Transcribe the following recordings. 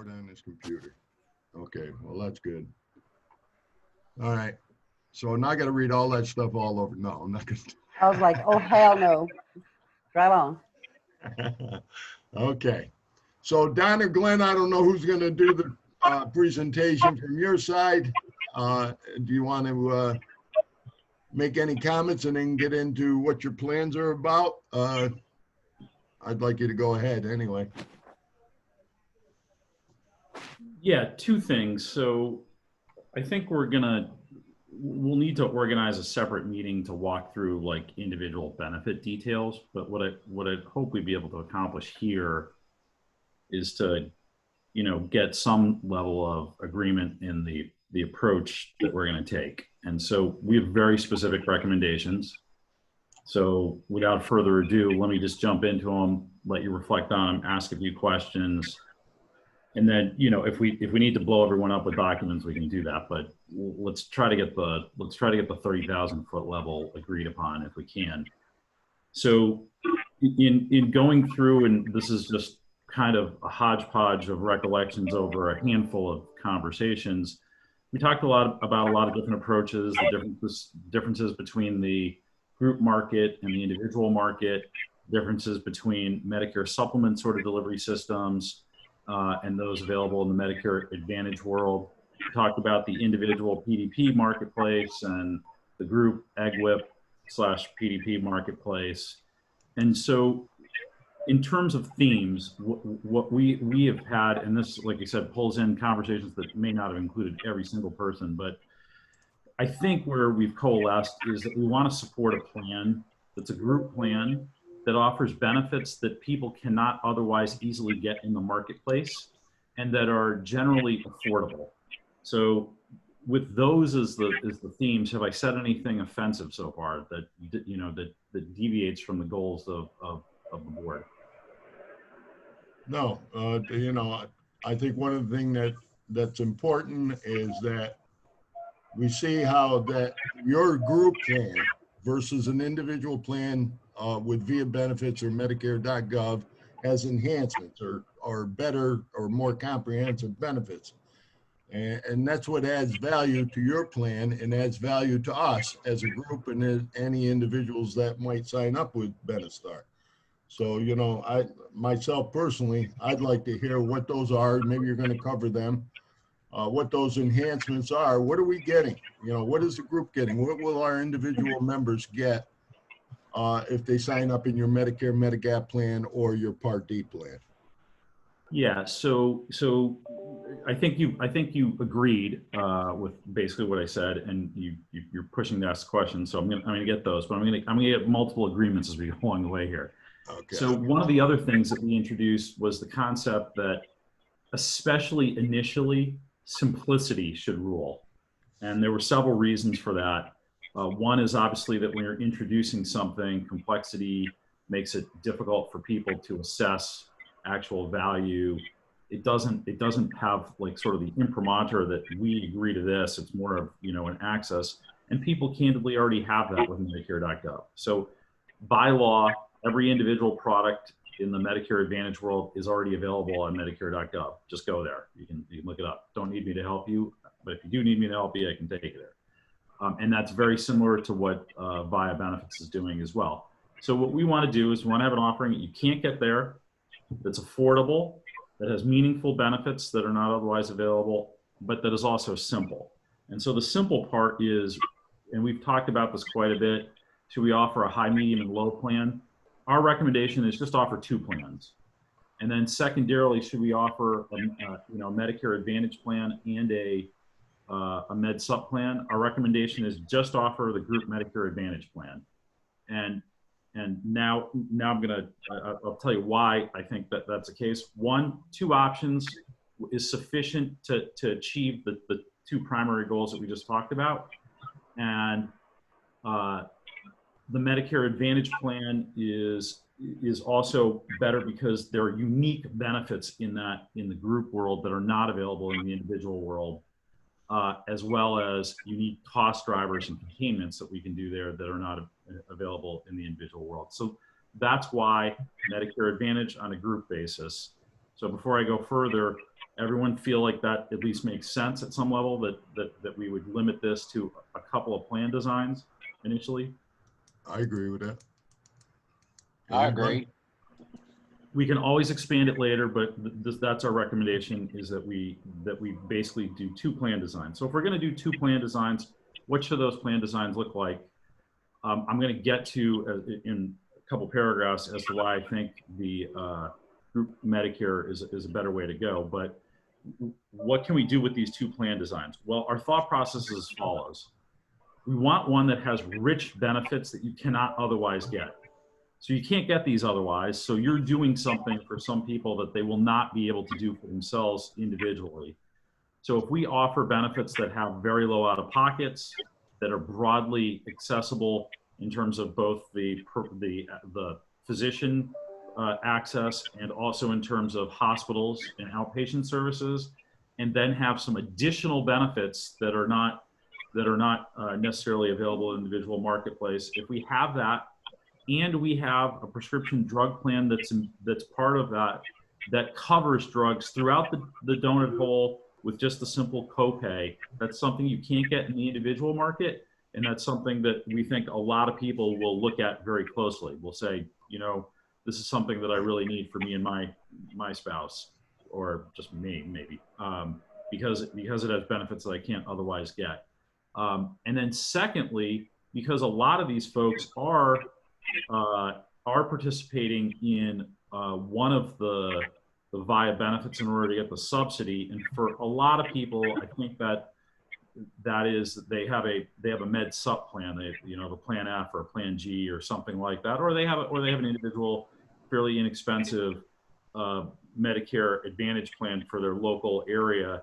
on his computer. Okay, well, that's good. All right. So now I got to read all that stuff all over. No, I'm not going I was like, oh, hell no. Drive on. to. Okay. So Don or Glenn, I don't know who's going to do the presentation from your side. Do you want to make any comments and then get into what your plans are about? I'd like you to go ahead anyway. Yeah, two things. So I think we'll need to organize a separate meeting to walk through like individual benefit details. But what I hope we'd be able to accomplish here is to, get some level of agreement in the approach that we're going to take. And so we have very specific recommendations. So without further ado, let me just jump into them, let you reflect on them, ask a few questions. And then, if we need to blow everyone up with documents, we can do that. But let's try to get the 30,000 foot level agreed upon if we can. So in going through, and this is just kind of a hodgepodge of recollections over a handful of conversations, we talked about a lot of different approaches, the differences between the group market and the individual market, differences between Medicare supplement sort of delivery systems, and those available in the Medicare Advantage world. We talked about the individual PDP marketplace and the group EGWP/PDP marketplace. And so in terms of themes, what we have had, and this, like I said, pulls in conversations that may not have included every single person, but I think where we've coalesced is that we want to support a plan that's a group plan that offers benefits that people cannot otherwise easily get in the marketplace and that are generally affordable. So with those as the themes, have I said anything offensive so far that that deviates from the goals of the board? No, I think one of the things that's important is that we see how that your group plan versus an individual plan with VIA benefits or Medicare.gov has enhancements or better or more comprehensive benefits. And that's what adds value to your plan and adds value to us as a group and any individuals that might sign up with Benistar. So, I myself personally, I'd like to hear what those are. Maybe you're going to cover them. What those enhancements are. What are we getting? What is the group getting? What will our individual members get if they sign up in your Medicare Medigap plan or your Part D plan? Yeah. So I think you agreed with basically what I said, and you're pushing to ask questions. So I'm gonna get those, but I'm gonna get multiple agreements as we go along the way here. Okay. So one of the other things that we introduced was the concept that, especially initially, simplicity should rule. And there were several reasons for that. One is obviously that when you're introducing something, complexity makes it difficult for people to assess actual value. It doesn't have like sort of the imprimatur that we agree to this. It's more of, an access, and people candidly already have that with Medicare.gov. So by law, every individual product in the Medicare Advantage world is already available on Medicare.gov. Just go there. You can look it up. Don't need me to help you, but if you do need me to help you, I can take you there. And that's very similar to what VIA Benefits is doing as well. So what we want to do is we want to have an offering that you can't get there, that's affordable, that has meaningful benefits that are not otherwise available, but that is also simple. And so the simple part is, and we've talked about this quite a bit, should we offer a high, medium, and low plan? Our recommendation is just offer 2 plans. And then secondarily, should we offer a Medicare Advantage plan and a Med Sup plan? Our recommendation is just offer the group Medicare Advantage plan. And now I'll tell you why I think that that's the case. 2 options is sufficient to achieve the 2 primary goals that we just talked about. And the Medicare Advantage plan is also better because there are unique benefits in the group world that are not available in the individual world, as well as unique cost drivers and containments that we can do there that are not available in the individual world. So that's why Medicare Advantage on a group basis. So before I go further, Everyone feel like that at least makes sense at some level, that we would limit this to a couple of plan designs initially? I agree with that. I agree. We can always expand it later, but that's our recommendation, is that we basically do 2 plan designs. So if we're going to do 2 plan designs, what should those plan designs look like? I'm going to get to in a couple paragraphs as to why I think the group Medicare is a better way to go. But what can we do with these 2 plan designs? Well, our thought process is as follows. We want one that has rich benefits that you cannot otherwise get. So you can't get these otherwise. So you're doing something for some people that they will not be able to do for themselves individually. So if we offer benefits that have very low out-of-pockets, that are broadly accessible in terms of both the physician access and also in terms of hospitals and outpatient services, and then have some additional benefits that are not necessarily available in the individual marketplace. If we have that, and we have a prescription drug plan that's part of that covers drugs throughout the donut hole with just a simple copay, that's something you can't get in the individual market. And that's something that we think a lot of people will look at very closely. We'll say, you know, this is something that I really need for me and my spouse, or just me maybe, because it has benefits that I can't otherwise get. And then secondly, because a lot of these folks are participating in one of the VIA benefits in order to get the subsidy. And for a lot of people, I think that is, they have a med sup plan, the plan F or plan G or something like that, or they have an individual, fairly inexpensive Medicare Advantage plan for their local area.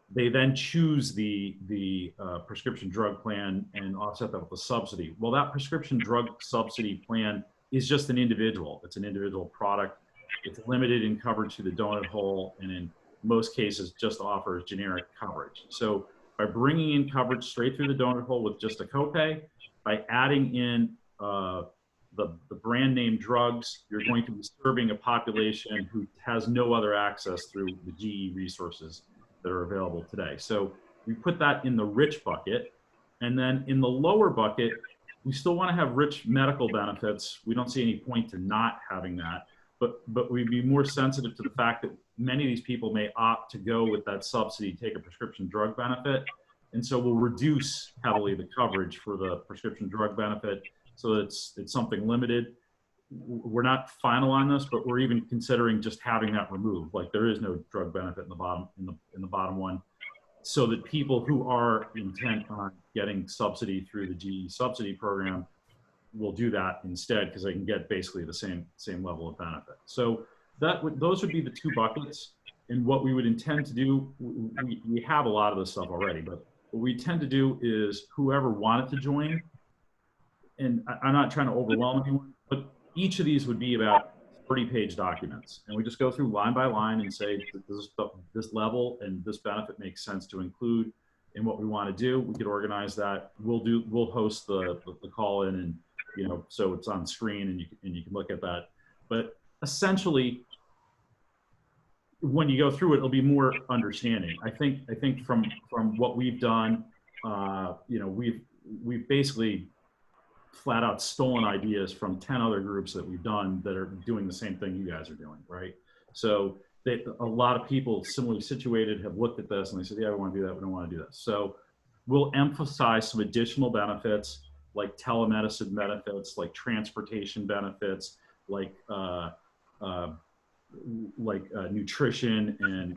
They then choose the prescription drug plan and offset that with a subsidy. Well, that prescription drug subsidy plan is just an individual. It's an individual product. It's limited in coverage to the donut hole, and in most cases just offers generic coverage. So by bringing in coverage straight through the donut hole with just a copay, by adding in the brand name drugs, you're going to be serving a population who has no other access through the GE resources that are available today. So we put that in the rich bucket. And then in the lower bucket, we still want to have rich medical benefits. We don't see any point to not having that, but we'd be more sensitive to the fact that many of these people may opt to go with that subsidy, take a prescription drug benefit. And so we'll reduce heavily the coverage for the prescription drug benefit. So it's something limited. We're not final on this, but we're even considering just having that removed. Like, there is no drug benefit in the bottom one, so that people who are intent on getting subsidy through the GE subsidy program will do that instead, because they can get basically the same level of benefit. So those would be the 2 buckets. And what we would intend to do, we have a lot of this stuff already, but what we tend to do is whoever wanted to join, and I'm not trying to overwhelm anyone, but each of these would be about 30-page documents. And we just go through line by line and say, this level and this benefit makes sense to include in what we want to do. We could organize that. We'll host the call in, and, you know, so it's on screen and you can look at that. But essentially, when you go through it, it'll be more understanding. I think from what we've done, you know, we've basically flat out stolen ideas from 10 other groups that we've done that are doing the same thing you guys are doing, right? So a lot of people similarly situated have looked at this and they said, yeah, we want to do that, we don't want to do this. So we'll emphasize some additional benefits, like telemedicine benefits, like transportation benefits, like nutrition and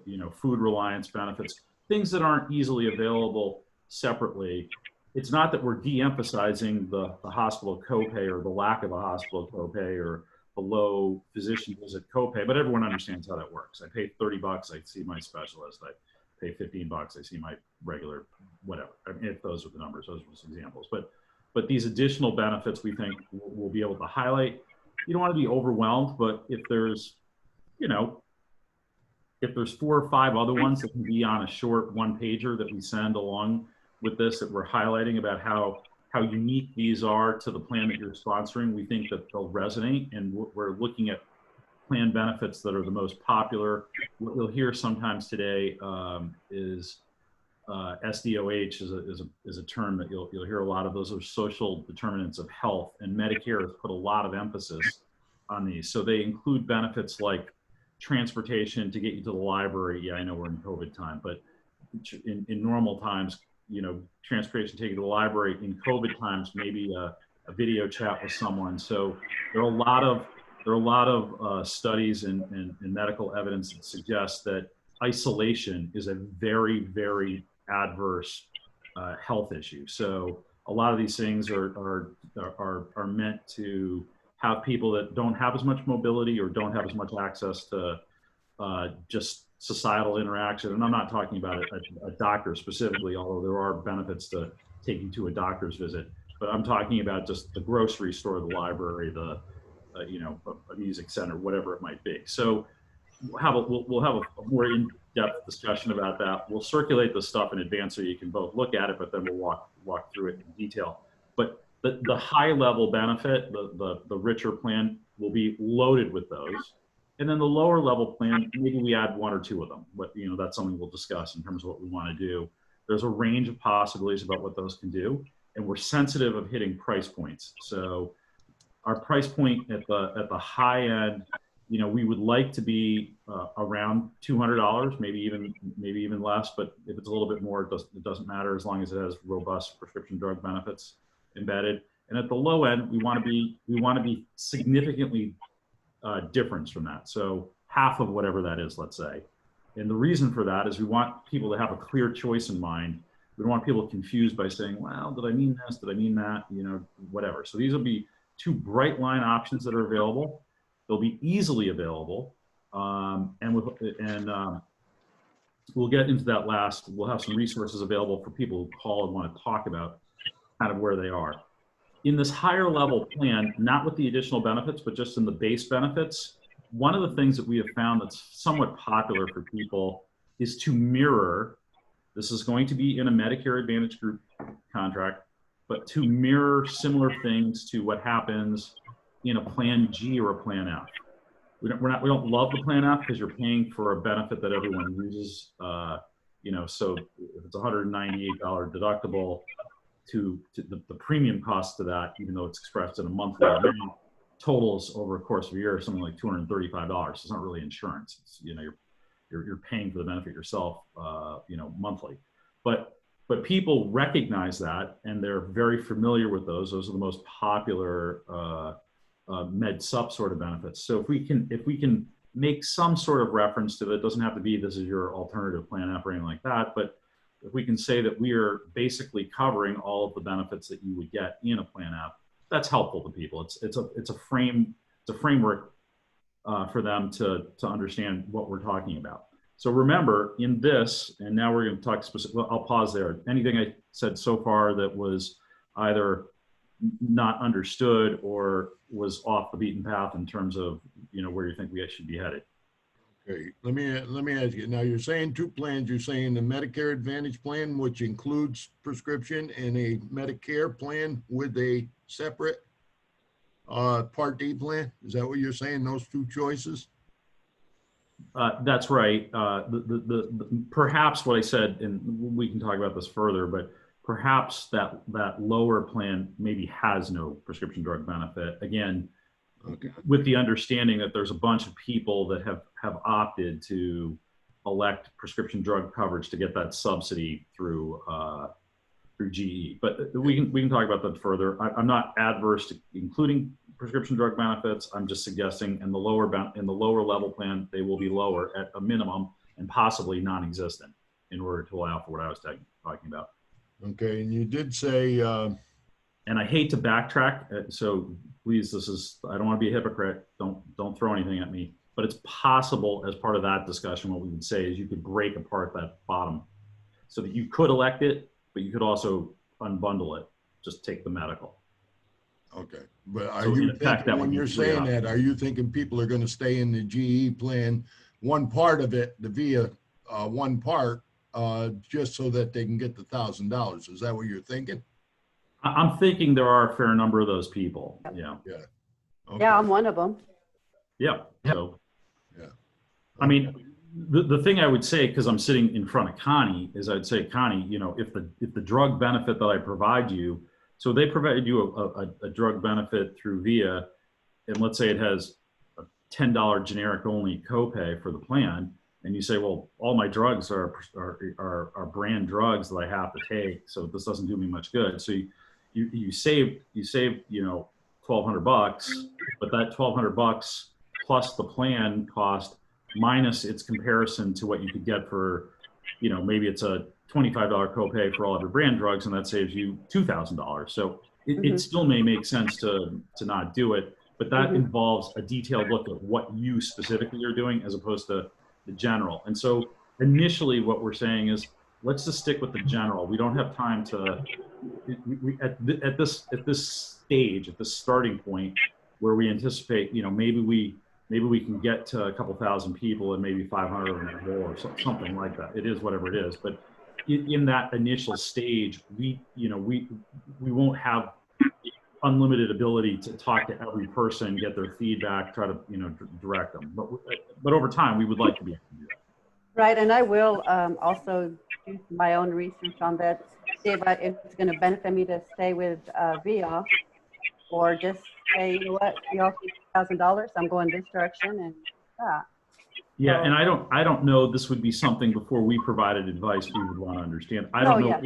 you know, food reliance benefits, things that aren't easily available separately. It's not that we're de-emphasizing the hospital copay or the lack of a hospital copay or the low physician visit copay, but everyone understands how that works. I pay $30, I see my specialist. I pay $15, I see my regular whatever. I mean, if those are the numbers, those are just examples. But these additional benefits we think we'll be able to highlight. You don't want to be overwhelmed, but if there's, you know, if there's 4 or 5 other ones that can be on a short 1-pager that we send along with this, that we're highlighting about how unique these are to the plan that you're sponsoring, we think that they'll resonate. And we're looking at plan benefits that are the most popular. What you'll hear sometimes today is SDOH is a term that you'll hear a lot of. Those are social determinants of health, and Medicare has put a lot of emphasis on these. So they include benefits like transportation to get you to the library. Yeah, I know we're in COVID time, but in normal times, you know, transportation to take you to the library. In COVID times, maybe a video chat with someone. So there are a lot of studies and medical evidence that suggests that isolation is a very, very adverse health issue. So a lot of these things are meant to have people that don't have as much mobility or don't have as much access to just societal interaction. And I'm not talking about a doctor specifically, although there are benefits to taking to a doctor's visit. But I'm talking about just the grocery store, the library, the a music center, whatever it might be. So we'll have a more in-depth discussion about that. We'll circulate the stuff in advance so you can both look at it, but then we'll walk through it in detail. But the high level benefit, the richer plan will be loaded with those. And then the lower level plan, maybe we add one or two of them. But that's something we'll discuss in terms of what we want to do. There's a range of possibilities about what those can do. And we're sensitive of hitting price points. So our price point at the high end, we would like to be around $200, maybe even less. But if it's a little bit more, it doesn't matter as long as it has robust prescription drug benefits embedded. And at the low end, we want to be significantly different from that. So half of whatever that is, let's say. And the reason for that is we want people to have a clear choice in mind. We don't want people confused by saying, well, did I mean this? Did I mean that? Whatever. So these will be two bright line options that are available. They'll be easily available. And we'll get into that last. We'll have some resources available for people who call and want to talk about kind of where they are. In this higher level plan, not with the additional benefits, but just in the base benefits, one of the things that we have found that's somewhat popular for people is to mirror, this is going to be in a Medicare Advantage group contract, but to mirror similar things to what happens in a Plan G or a Plan F. We don't love the Plan F because you're paying for a benefit that everyone uses. So if it's $198 deductible, to the premium cost to that, even though it's expressed in a monthly amount, totals over a course of a year something like $235. It's not really insurance. It's, you're paying for the benefit yourself, monthly. But people recognize that, and they're very familiar with those. Those are the most popular med sup sort of benefits. So if we can make some sort of reference to it, it doesn't have to be this is your alternative Plan F or anything like that, but if we can say that we are basically covering all of the benefits that you would get in a Plan F, that's helpful to people. It's a framework for them to understand what we're talking about. So remember, in this, and now we're going to talk specific. Well, I'll pause there. Anything I said so far that was either not understood or was off the beaten path in terms of where you think we should be headed. Okay, let me ask you. Now you're saying two plans. You're saying the Medicare Advantage plan, which includes prescription, and a Medicare plan with a separate Part D plan. Is that what you're saying? Those two choices? That's right. Perhaps what I said, and we can talk about this further, but perhaps that lower plan maybe has no prescription drug benefit. Again, okay, with the understanding that there's a bunch of people that have opted to elect prescription drug coverage to get that subsidy through GE. But we can talk about that further. I'm not adverse to including prescription drug benefits. I'm just suggesting in the lower level plan, they will be lower at a minimum and possibly non-existent in order to allow for what I was talking about. Okay, and you did say, and I hate to backtrack, so please, I don't want to be a hypocrite. Don't throw anything at me. But it's possible as part of that discussion, what we would say is you could break apart that bottom so that you could elect it, but you could also unbundle it, just take the medical. Okay, but are So you in effect, thinking, when you're saying that, are you thinking people are going to stay in the GE plan, one part of it, the via one part, just so that they can get the $1,000? Is that what you're thinking? I'm thinking there are a fair number of those people. Yeah. Yeah. Okay. Yeah, I'm one of them. Yeah. So, Yeah. I mean, the thing I would say, because I'm sitting in front of Connie, is I'd say, Connie, if the drug benefit that I provide you, so they provided you a drug benefit through VIA, and let's say it has a $10 generic only copay for the plan, and you say, well, all my drugs are brand drugs that I have to take, so this doesn't do me much good. So you save $1,200, but that $1,200 plus the plan cost minus its comparison to what you could get for, maybe it's a $25 copay for all of your brand drugs, and that saves you $2,000. So it still may make sense to not do it, but that involves a detailed look at what you specifically are doing as opposed to the general. And so initially what we're saying is, let's just stick with the general. We don't have time to, at this stage, at this starting point where we anticipate, maybe we can get to a couple thousand people and maybe 500 of them enroll or something like that. It is whatever it is. But in that initial stage, we won't have unlimited ability to talk to every person, get their feedback, try to, direct them. But over time, we would like to be able to do that. Right, and I will also do my own research on that, see if it's going to benefit me to stay with VIA, or just say, you know what, you all keep $1,000, I'm going this direction, and yeah. Yeah, So, and I don't know, this would be something before we provided advice we would want to understand. I don't know, yeah.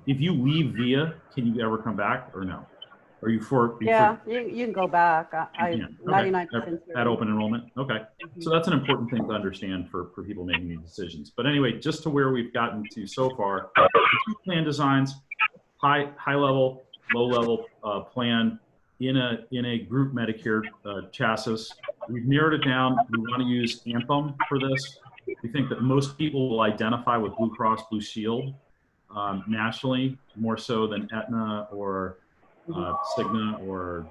if you leave VIA, can you ever come back or no? Are you for? Yeah, you can go back. I'm 99% Okay. sure. At open enrollment? Okay. So that's an important thing to understand for people making these decisions. But anyway, just to where we've gotten to so far, 2 plan designs, high level, low level plan in a group Medicare chassis. We've narrowed it down. We want to use Anthem for this. We think that most people will identify with Blue Cross Blue Shield nationally, more so than Aetna or Cigna or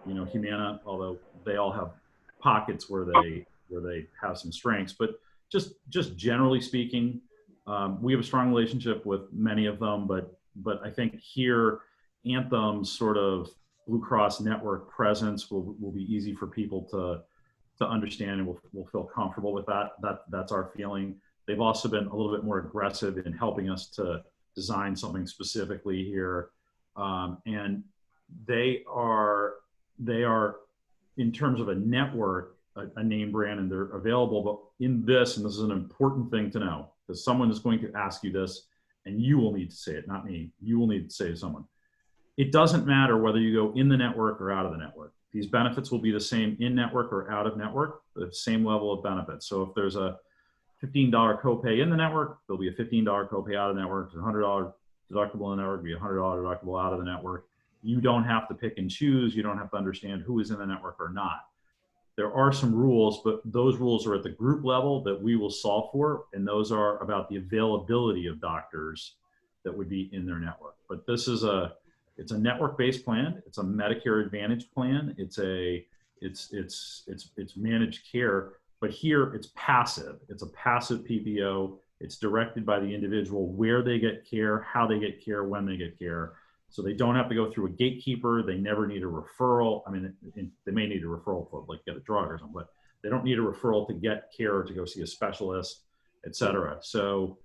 Humana, although they all have pockets where they have some strengths. But just generally speaking, we have a strong relationship with many of them. But I think here, Anthem's sort of Blue Cross network presence will be easy for people to understand, and we'll feel comfortable with that. That's our feeling. They've also been a little bit more aggressive in helping us to design something specifically here, and they are in terms of a network, a name brand, and they're available. But in this, and this is an important thing to know, because someone is going to ask you this, and you will need to say it, not me. You will need to say to someone. It doesn't matter whether you go in the network or out of the network. These benefits will be the same in network or out of network, the same level of benefits. So if there's a $15 copay in the network, there'll be a $15 copay out of the network. There's a $100 deductible in the network, be a $100 deductible out of the network. You don't have to pick and choose. You don't have to understand who is in the network or not. There are some rules, but those rules are at the group level that we will solve for, and those are about the availability of doctors that would be in their network. But this is it's a network-based plan. It's a Medicare Advantage plan. It's managed care, but here it's passive. It's a passive PPO. It's directed by the individual where they get care, how they get care, when they get care. So they don't have to go through a gatekeeper. They never need a referral. I mean, they may need a referral for like get a drug or something, but they don't need a referral to get care or to go see a specialist, et cetera. So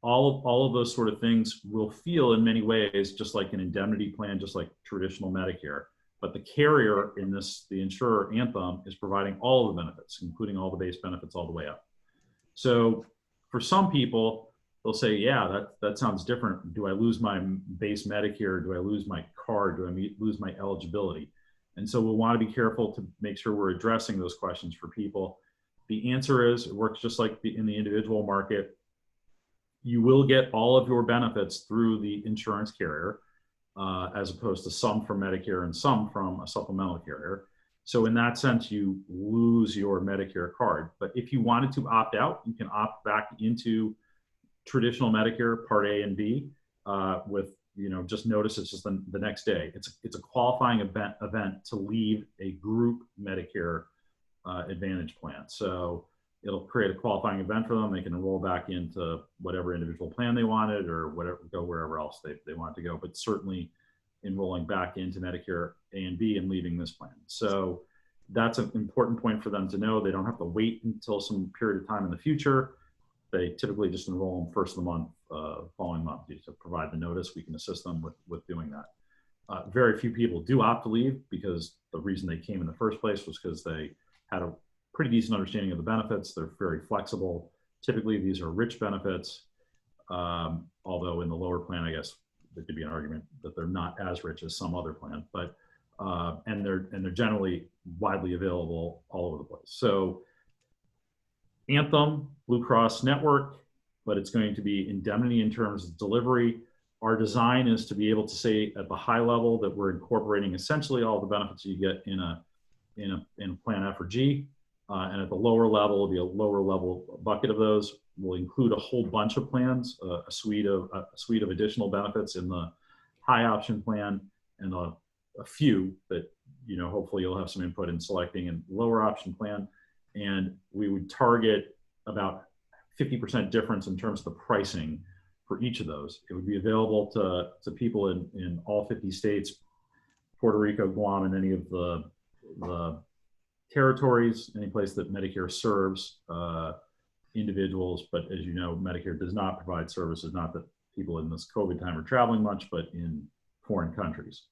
all of those sort of things will feel in many ways just like an indemnity plan, just like traditional Medicare. But the carrier in this, the insurer Anthem, is providing all of the benefits, including all the base benefits all the way up. So for some people, they'll say, yeah, that sounds different. Do I lose my base Medicare? Do I lose my card? Do I lose my eligibility? And so we'll want to be careful to make sure we're addressing those questions for people. The answer is, it works just like in the individual market. You will get all of your benefits through the insurance carrier, as opposed to some from Medicare and some from a supplemental carrier. So in that sense, you lose your Medicare card. But if you wanted to opt out, you can opt back into traditional Medicare Part A and B with, just notice it's just the next day. It's a qualifying event to leave a group Medicare Advantage plan. So it'll create a qualifying event for them. They can enroll back into whatever individual plan they wanted or go wherever else they want to go, but certainly enrolling back into Medicare A and B and leaving this plan. So that's an important point for them to know. They don't have to wait until some period of time in the future. They typically just enroll them first of the month, following month. You just provide the notice. We can assist them with doing that. Very few people do opt to leave because the reason they came in the first place was because they had a pretty decent understanding of the benefits. They're very flexible. Typically, these are rich benefits, although in the lower plan, I guess there could be an argument that they're not as rich as some other plan, but and they're generally widely available all over the place. So Anthem, Blue Cross Network, but it's going to be indemnity in terms of delivery. Our design is to be able to say at the high level that we're incorporating essentially all the benefits you get in a plan F or G, and at the lower level, it'll be a lower level bucket of those. Will include a whole bunch of plans, a suite of additional benefits in the high option plan, and a few that hopefully you'll have some input in selecting in lower option plan. And we would target about 50% difference in terms of the pricing for each of those. It would be available to people in all 50 states, Puerto Rico, Guam, and any of the territories, any place that Medicare serves individuals. But as you know, Medicare does not provide services, not that people in this COVID time are traveling much, but in foreign countries.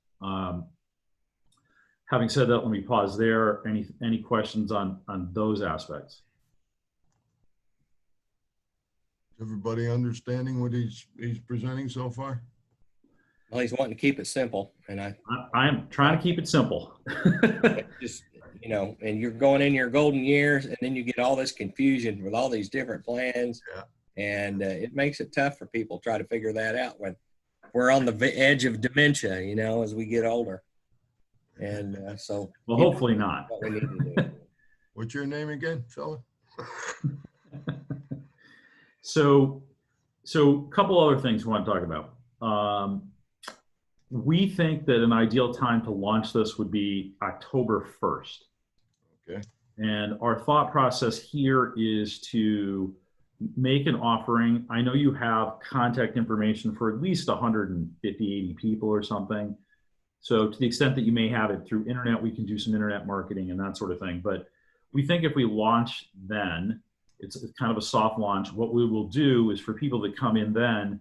Having said that, let me pause there. Any questions on those aspects? Everybody understanding what he's presenting so far? Well, he's wanting to keep it simple, and I am trying to keep it simple. just, and you're going in your golden years, and then you get all this confusion with all these different plans, and it makes it tough for people to try to figure that out when we're on the edge of dementia, as we get older. And so, well, hopefully not. What we need to do. What's your name again, fella? So a couple other things we want to talk about. We think that an ideal time to launch this would be October 1st. Okay. And our thought process here is to make an offering. I know you have contact information for at least 150, 80 people or something. So to the extent that you may have it through internet, we can do some internet marketing and that sort of thing. But we think if we launch then, it's kind of a soft launch. What we will do is for people that come in then,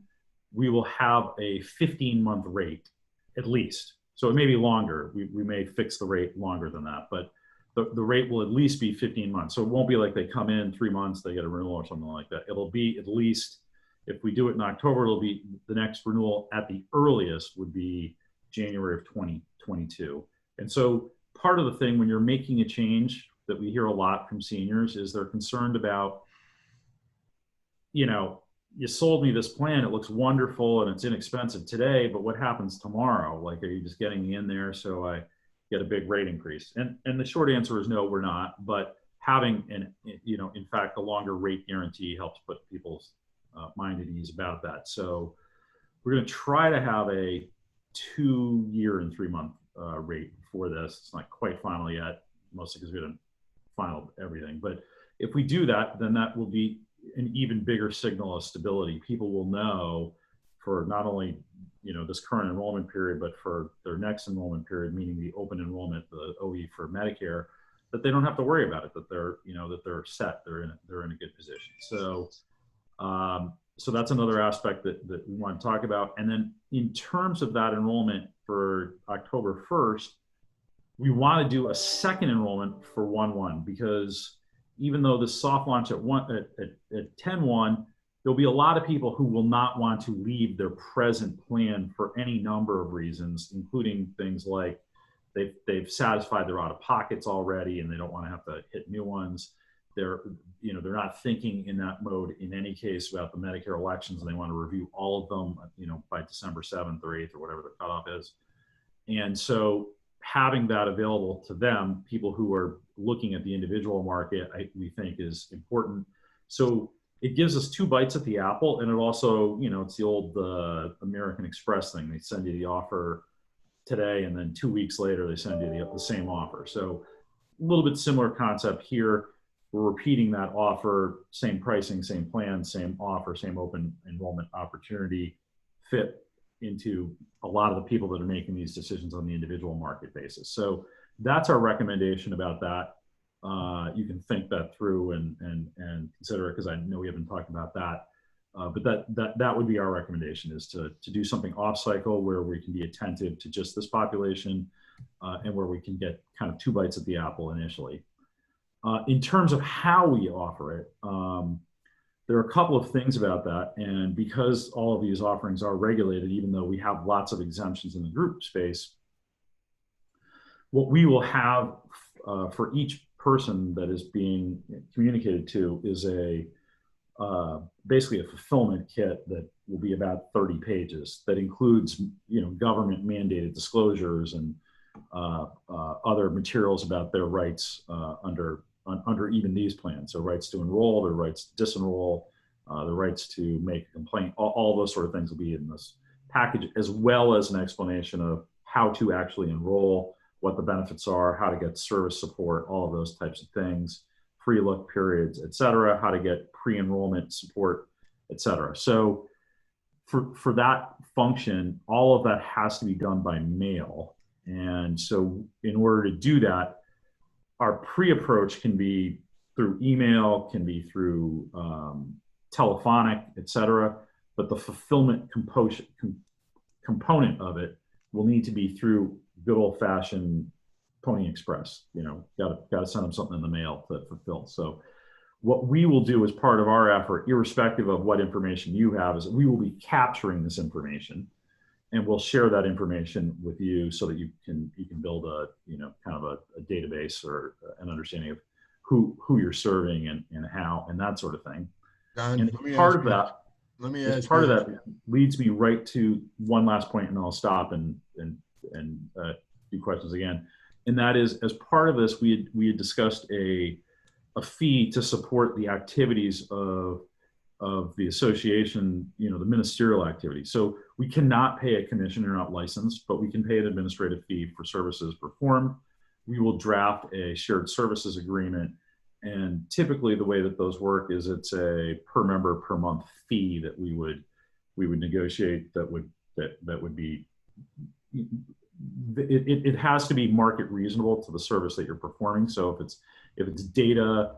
we will have a 15-month rate at least. So it may be longer. We may fix the rate longer than that, but the rate will at least be 15 months. So it won't be like they come in 3 months, they get a renewal or something like that. It'll be at least, if we do it in October, it'll be the next renewal at the earliest would be January of 2022. And so part of the thing when you're making a change that we hear a lot from seniors is they're concerned about, you sold me this plan, it looks wonderful and it's inexpensive today, but what happens tomorrow? Like, are you just getting me in there so I get a big rate increase? And the short answer is no, we're not. But having in fact, a longer rate guarantee helps put people's mind at ease about that. So we're going to try to have a 2-year and 3-month rate for this. It's not quite final yet, mostly because we haven't finalized everything. But if we do that, then that will be an even bigger signal of stability. People will know for not only this current enrollment period, but for their next enrollment period, meaning the open enrollment, the OE for Medicare, that they don't have to worry about it, that they're that they're set, they're in a good position. So so that's another aspect that we want to talk about. And then in terms of that enrollment for October 1st, we want to do a second enrollment for 1/1, because even though the soft launch at 10/1, there'll be a lot of people who will not want to leave their present plan for any number of reasons, including things like they've satisfied their out-of-pockets already and they don't want to have to hit new ones. They're not thinking in that mode in any case about the Medicare elections, and they want to review all of them, by December 7th or 8th or whatever the cutoff is. And so having that available to them, people who are looking at the individual market, we think is important. So it gives us 2 bites at the apple, and it also, it's the old American Express thing. They send you the offer today, and then 2 weeks later, they send you the same offer. So a little bit similar concept here. We're repeating that offer, same pricing, same plan, same offer, same open enrollment opportunity, fit into a lot of the people that are making these decisions on the individual market basis. So that's our recommendation about that. You can think that through and consider it, because I know we haven't talked about that. But that would be our recommendation, is to do something off cycle where we can be attentive to just this population, and where we can get kind of 2 bites at the apple initially. In terms of how we offer it, there are a couple of things about that. And because all of these offerings are regulated, even though we have lots of exemptions in the group space, what we will have for each person that is being communicated to is basically a fulfillment kit that will be about 30 pages that includes, government mandated disclosures and other materials about their rights under even these plans. So rights to enroll, their rights to disenroll, the rights to make a complaint, all those sort of things will be in this package, as well as an explanation of how to actually enroll, what the benefits are, how to get service support, all of those types of things, free look periods, et cetera, how to get pre-enrollment support, et cetera. So for that function, all of that has to be done by mail. And so in order to do that, our pre-approach can be through email, can be through telephonic, et cetera, but the fulfillment component of it will need to be through good old-fashioned Pony Express. Got to send them something in the mail to fulfill. So what we will do as part of our effort, irrespective of what information you have, is that we will be capturing this information, and we'll share that information with you so that you can build a kind of a database or an understanding of who you're serving and how and that sort of thing. Don, And part of that leads me right to one last point, and I'll stop and do questions again. And that is, as part of this, we had discussed a fee to support the activities of the association, the ministerial activity. So we cannot pay a commission, you're not licensed, but we can pay an administrative fee for services performed. We will draft a shared services agreement. And typically the way that those work is it's a per member per month fee that we would negotiate that would be, it has to be market reasonable to the service that you're performing. So if it's data,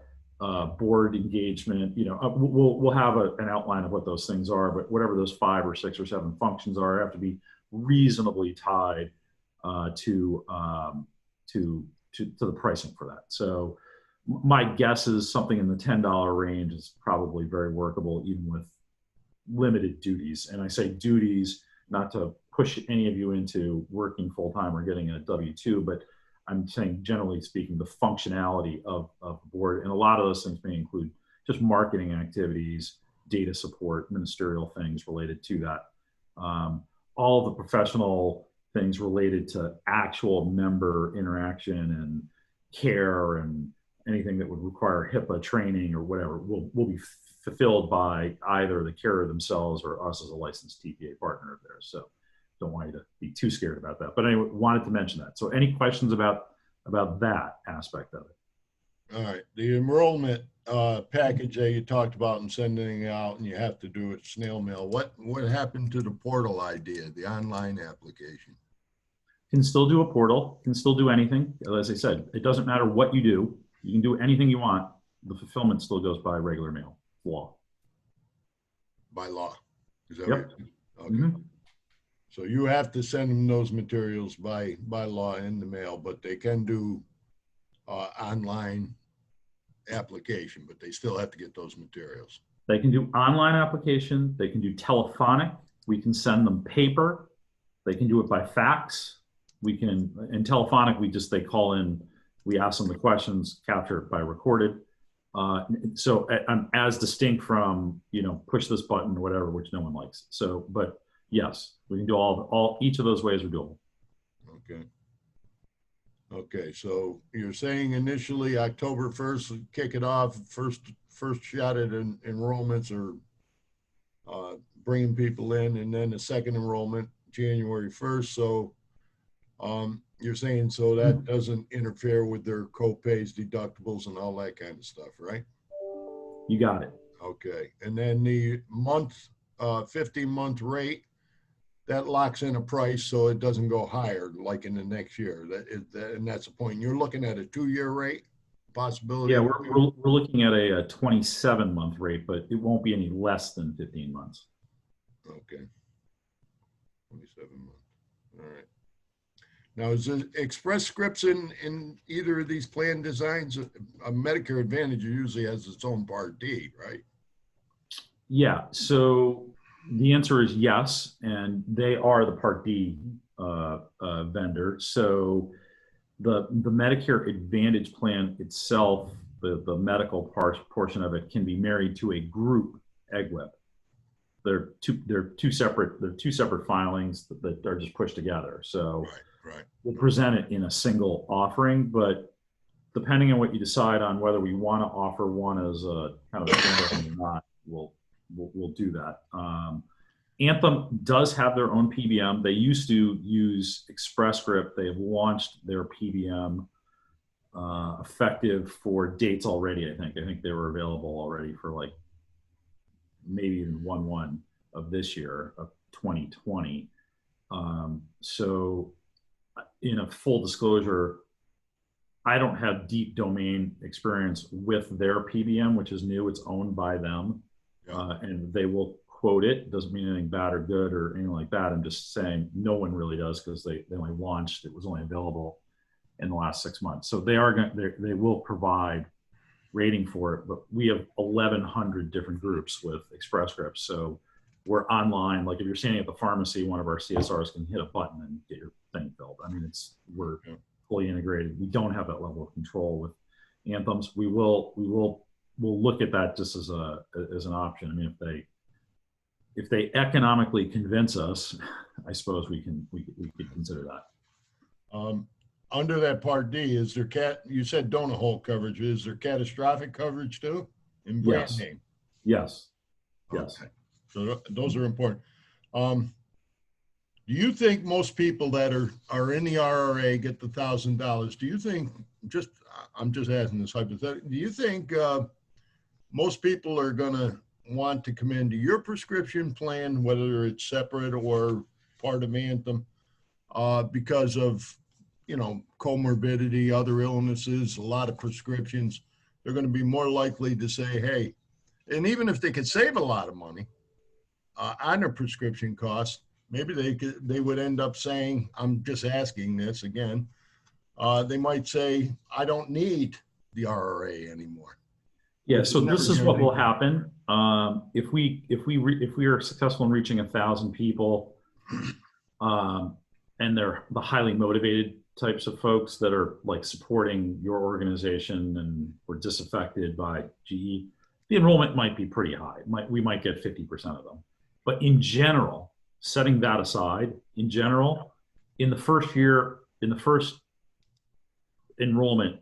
board engagement, we'll have an outline of what those things are, but whatever those 5 or 6 or 7 functions are, have to be reasonably tied to the pricing for that. So my guess is something in the $10 range is probably very workable, even with limited duties. And I say duties not to push any of you into working full-time or getting a W-2, but I'm saying, generally speaking, the functionality of the board. And a lot of those things may include just marketing activities, data support, ministerial things related to that. All the professional things related to actual member interaction and care and anything that would require HIPAA training or whatever will be fulfilled by either the carrier themselves or us as a licensed TPA partner of theirs. So don't want you to be too scared about that. But anyway, wanted to mention that. So any questions about that aspect of it? All right. The enrollment package that you talked about and sending it out, and you have to do it snail mail. What happened to the portal idea, the online application? Can still do a portal, can still do anything. As I said, it doesn't matter what you do. You can do anything you want. The fulfillment still goes by regular mail, law. By law. Is that Yep. right? Okay. So you have to send them those materials by law in the mail, but they can do online application, but they still have to get those materials. They can do online application. They can do telephonic. We can send them paper. They can do it by fax. We can, in telephonic, they call in, we ask them the questions, capture it by recorded. So as distinct from, push this button or whatever, which no one likes. So, but yes, we can do each of those ways are doable. Okay. So you're saying initially October 1st, kick it off, first shot at enrollments or bringing people in, and then the second enrollment January 1st. So you're saying so that doesn't interfere with their co-pays, deductibles, and all that kind of stuff, right? You got it. Okay. And then the 15-month rate, that locks in a price so it doesn't go higher like in the next year. And that's the point. You're looking at a 2-year rate possibility. Yeah, we're looking at a 27-month rate, but it won't be any less than 15 months. Okay. 27 months. All right. Now, is the Express Scripts in either of these plan designs? A Medicare Advantage usually has its own Part D, right? Yeah, so the answer is yes, and they are the Part D vendor. So the Medicare Advantage Plan itself, the medical portion of it, can be married to a group EGWP. They're two separate filings that are just pushed together. So right. We'll present it in a single offering, but depending on what you decide on whether we want to offer one as a kind of a standalone or not, we'll do that. Anthem does have their own PBM. They used to use Express Script. They have launched their PBM effective for dates already. I think they were available already for like maybe even 1/1 of this year of 2020. So in a full disclosure, I don't have deep domain experience with their PBM, which is new. It's owned by them. And they will quote it. Doesn't mean anything bad or good or anything like that. I'm just saying no one really does because they only launched. It was only available in the last 6 months. So they will provide rating for it. But we have 1,100 different groups with Express Scripts. So we're online. Like if you're standing at the pharmacy, one of our CSRs can hit a button and get your thing filled. I mean, we're fully integrated. We don't have that level of control with Anthems. We'll look at that just as an option. I mean, if they economically convince us, I suppose we could consider that. Under that Part D, is there you said donut hole coverage? Is there catastrophic coverage too? In brand Yes. name? Yes. Okay. So those are important. Do you think most people that are in the RRA get the $1,000? Do you think, I'm just asking this hypothetically, do you think most people are going to want to come into your prescription plan, whether it's separate or part of Anthem, because of, comorbidity, other illnesses, a lot of prescriptions? They're going to be more likely to say, hey, and even if they could save a lot of money on their prescription costs, maybe they would end up saying, I'm just asking this again, they might say, I don't need the RRA anymore. Yeah, so this is what will happen. If we are successful in reaching 1,000 people, and they're the highly motivated types of folks that are like supporting your organization and were disaffected by GE, the enrollment might be pretty high. We might get 50% of them. But in general, setting that aside, in the first year, in the first enrollment,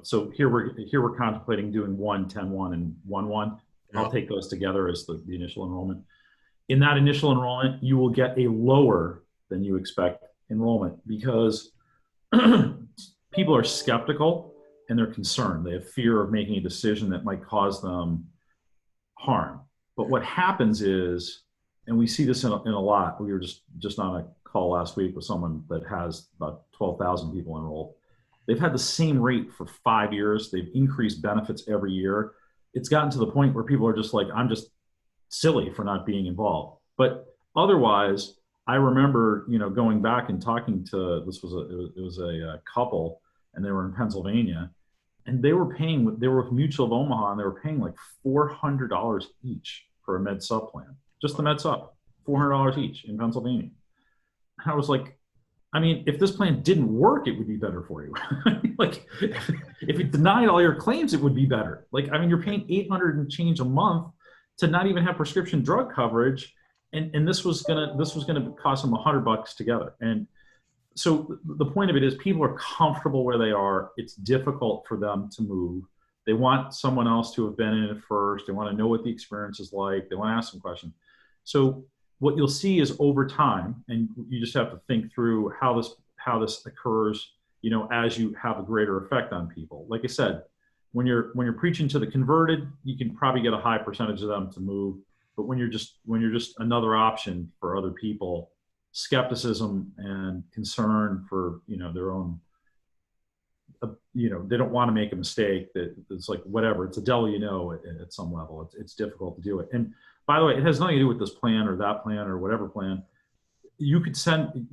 so here we're contemplating doing 10-1 and 1/1. I'll take those together as the initial enrollment. In that initial enrollment, you will get a lower than you expect enrollment because people are skeptical and they're concerned. They have fear of making a decision that might cause them harm. But what happens is, and we see this in a lot, we were just on a call last week with someone that has about 12,000 people enrolled. They've had the same rate for 5 years. They've increased benefits every year. It's gotten to the point where people are just like, I'm just silly for not being involved. But otherwise, I remember, going back and talking to, it was a couple, and they were in Pennsylvania, and they were with Mutual of Omaha, and they were paying like $400 each for a Med Sup plan. Just the Med Sup, $400 each in Pennsylvania. And I was like, I mean, if this plan didn't work, it would be better for you. Like, if it denied all your claims, it would be better. Like, I mean, you're paying $800 and change a month to not even have prescription drug coverage, and this was gonna cost them $100 together. And so the point of it is, people are comfortable where they are. It's difficult for them to move. They want someone else to have been in it first. They want to know what the experience is like. They want to ask some questions. So what you'll see is over time, and you just have to think through how this occurs, as you have a greater effect on people. Like I said, when you're preaching to the converted, you can probably get a high percentage of them to move. But when you're just another option for other people, skepticism and concern for, their own, they don't want to make a mistake. That it's like, whatever, it's a devil, at some level. It's difficult to do it. And by the way, it has nothing to do with this plan or that plan or whatever plan. You could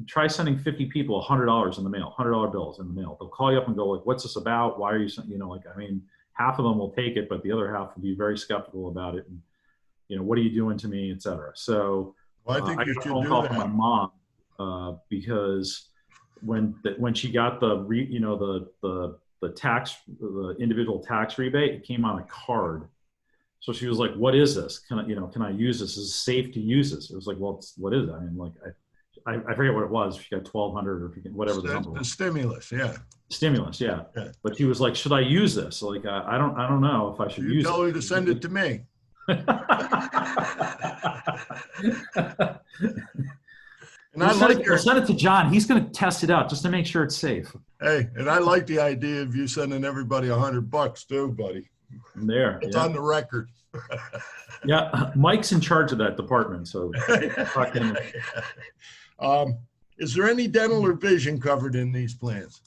try sending 50 people $100 in the mail, $100 bills in the mail. They'll call you up and go like, what's this about? Why are you sending, half of them will take it, but the other half will be very skeptical about it. And, what are you doing to me, et cetera. So well, I think I you got a should phone do call that. from my mom because when she got the individual tax rebate, it came on a card. So she was like, what is this? Can I use this? Is it safe to use this? It was like, well, what is it? I mean, like, I forget what it was. She got 1,200 or whatever the number was. The stimulus, yeah. Stimulus, yeah. Yeah. But she was like, should I use this? Like, I don't know if I should use it. You tell her to send it to me. And I like We'll send it to John. He's going to test it out just to make sure it's safe. Hey, and I like the idea of you sending everybody $100 too, buddy. There. It's yeah. on the record. Yeah, Mike's in charge of that department, so talk to him. Is there any dental or vision covered in these plans?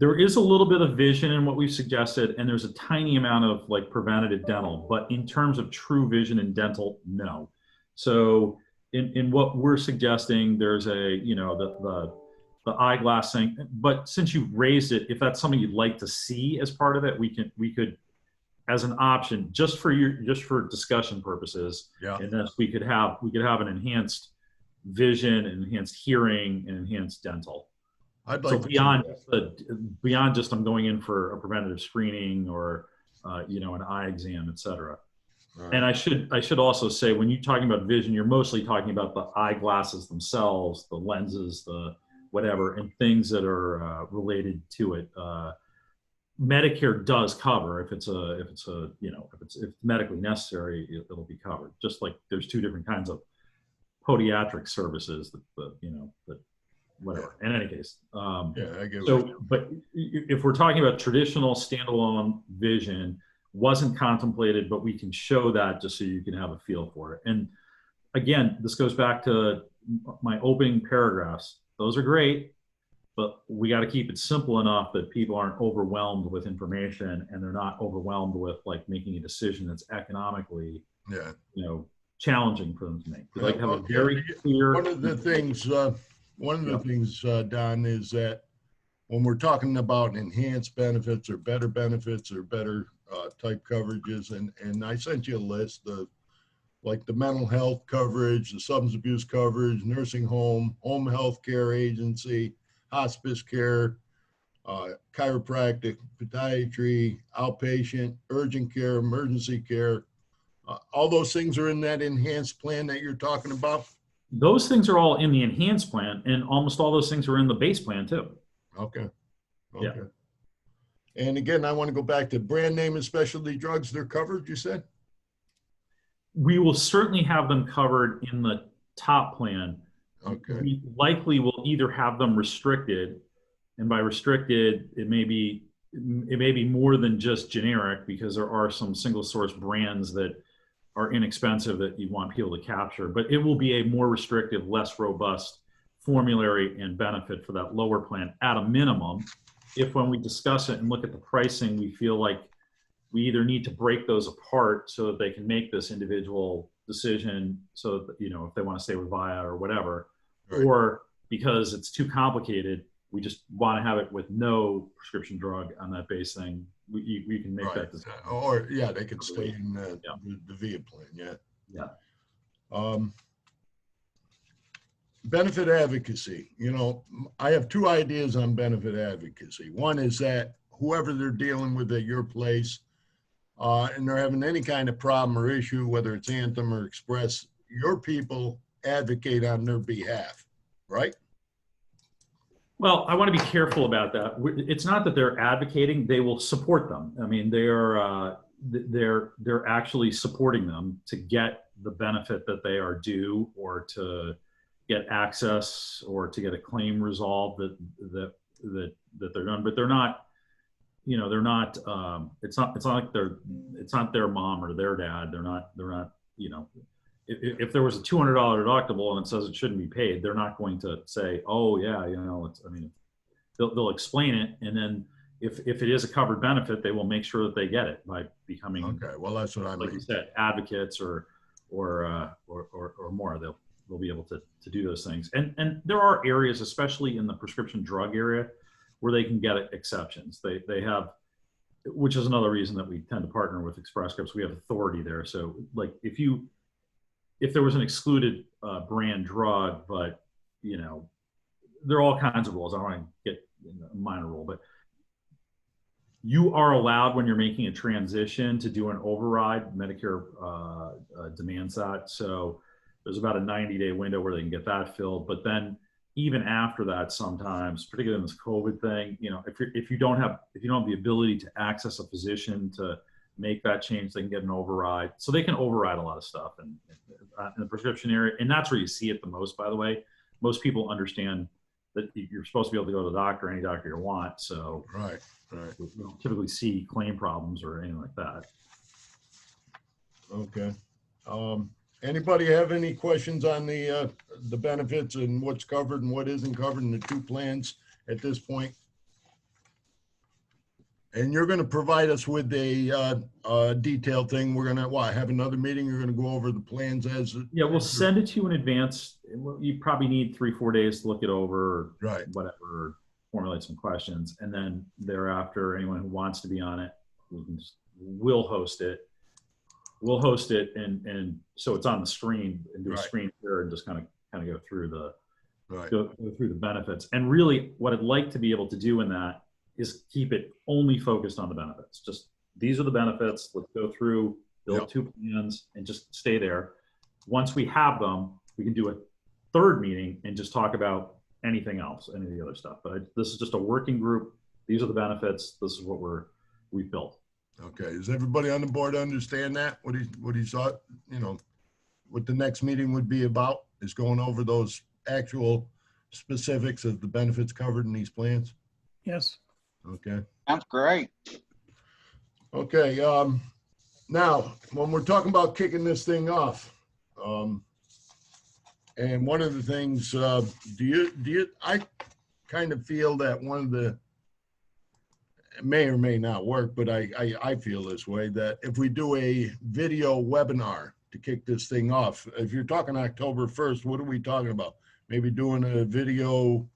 There is a little bit of vision in what we've suggested, and there's a tiny amount of like preventative dental, but in terms of true vision and dental, no. So in what we're suggesting, there's the eyeglass thing, but since you've raised it, if that's something you'd like to see as part of it, we could as an option just for discussion purposes. Yeah. And this we could have an enhanced vision, enhanced hearing, and enhanced dental. I'd like beyond just I'm going in for a preventative screening or an eye exam, et cetera. Right. And I should also say, when you're talking about vision, you're mostly talking about the eyeglasses themselves, the lenses, the whatever, and things that are related to it. Medicare does cover if it's medically necessary, it'll be covered. Just like there's two different kinds of podiatric services that whatever. In any case, I get so. But if we're talking about traditional standalone vision, wasn't contemplated, but we can show that just so you can have a feel for it. And again, this goes back to my opening paragraphs. Those are great, but we got to keep it simple enough that people aren't overwhelmed with information, and they're not overwhelmed with like making a decision that's economically, challenging for them to make. They like to have a very clear. One of the things, Don, is that when we're talking about enhanced benefits or better type coverages, and I sent you a list of like the mental health coverage, the substance abuse coverage, nursing home, home health care agency, hospice care, chiropractic, podiatry, outpatient, urgent care, emergency care. All those things are in that enhanced plan that you're talking about? Those things are all in the enhanced plan, and almost all those things are in the base plan too. Okay. Yeah. And again, I want to go back to brand name and specialty drugs. They're covered, you said? We will certainly have them covered in the top plan. Okay. We likely will either have them restricted, and by restricted, it may be more than just generic, because there are some single source brands that are inexpensive that you want people to capture, but it will be a more restrictive, less robust formulary and benefit for that lower plan at a minimum. If when we discuss it and look at the pricing, we feel like we either need to break those apart so that they can make this individual decision, so that, if they want to stay with VIA or whatever, right, or because it's too complicated, we just want to have it with no prescription drug on that base thing. We can make right. that decision. Or they could stay in the VIA plan. Yeah. Benefit advocacy. I have two ideas on benefit advocacy. One is that whoever they're dealing with at your place, and they're having any kind of problem or issue, whether it's Anthem or Express, your people advocate on their behalf, right? Well, I want to be careful about that. It's not that they're advocating; they will support them. I mean, they're actually supporting them to get the benefit that they are due, or to get access, or to get a claim resolved that they're done. But they're not. They're not. It's not like it's not their mom or their dad. They're not. if there was a $200 deductible and it says it shouldn't be paid, they're not going to say, oh yeah, they'll explain it. And then if it is a covered benefit, they will make sure that they get it by becoming, Okay, well, that's what I like you mean. said, advocates or more. They'll be able to do those things. And there are areas, especially in the prescription drug area, where they can get exceptions. They have, which is another reason that we tend to partner with Express Scripts. We have authority there. So like if there was an excluded brand drug, but there are all kinds of rules. I don't want to get a minor rule, but you are allowed when you're making a transition to do an override. Medicare demands that. So there's about a 90-day window where they can get that filled. But then even after that, sometimes, particularly in this COVID thing, if you don't have the ability to access a physician to make that change, they can get an override. So they can override a lot of stuff in the prescription area. And that's where you see it the most, by the way. Most people understand that you're supposed to be able to go to the doctor, any doctor you want. So Right. we don't typically see claim problems or anything like that. Okay. Anybody have any questions on the benefits and what's covered and what isn't covered in the two plans at this point? And you're going to provide us with a detailed thing. We're going to have another meeting. You're going to go over the plans as. Yeah, we'll send it to you in advance. You probably need 3-4 days to look it over, or Right. whatever, formulate some questions, and then thereafter, anyone who wants to be on it, we'll host it. We'll host it, and so it's on the screen, and do a Right. screen share and just kind of go through the Right. go through the benefits. And really, what I'd like to be able to do in that is keep it only focused on the benefits. Just these are the benefits. Let's go through, build Yep. two plans, and just stay there. Once we have them, we can do a third meeting and just talk about anything else, any of the other stuff. But this is just a working group. These are the benefits. This is what we've built. Okay. Does everybody on the board understand that? What he thought, what the next meeting would be about is going over those actual specifics of the benefits covered in these plans? Yes. Okay. Sounds great. Okay. Now, when we're talking about kicking this thing off, and one of the things, I kind of feel that one of the, it may or may not work, but I feel this way, that if we do a video webinar to kick this thing off, if you're talking October 1st, what are we talking about? Maybe doing a video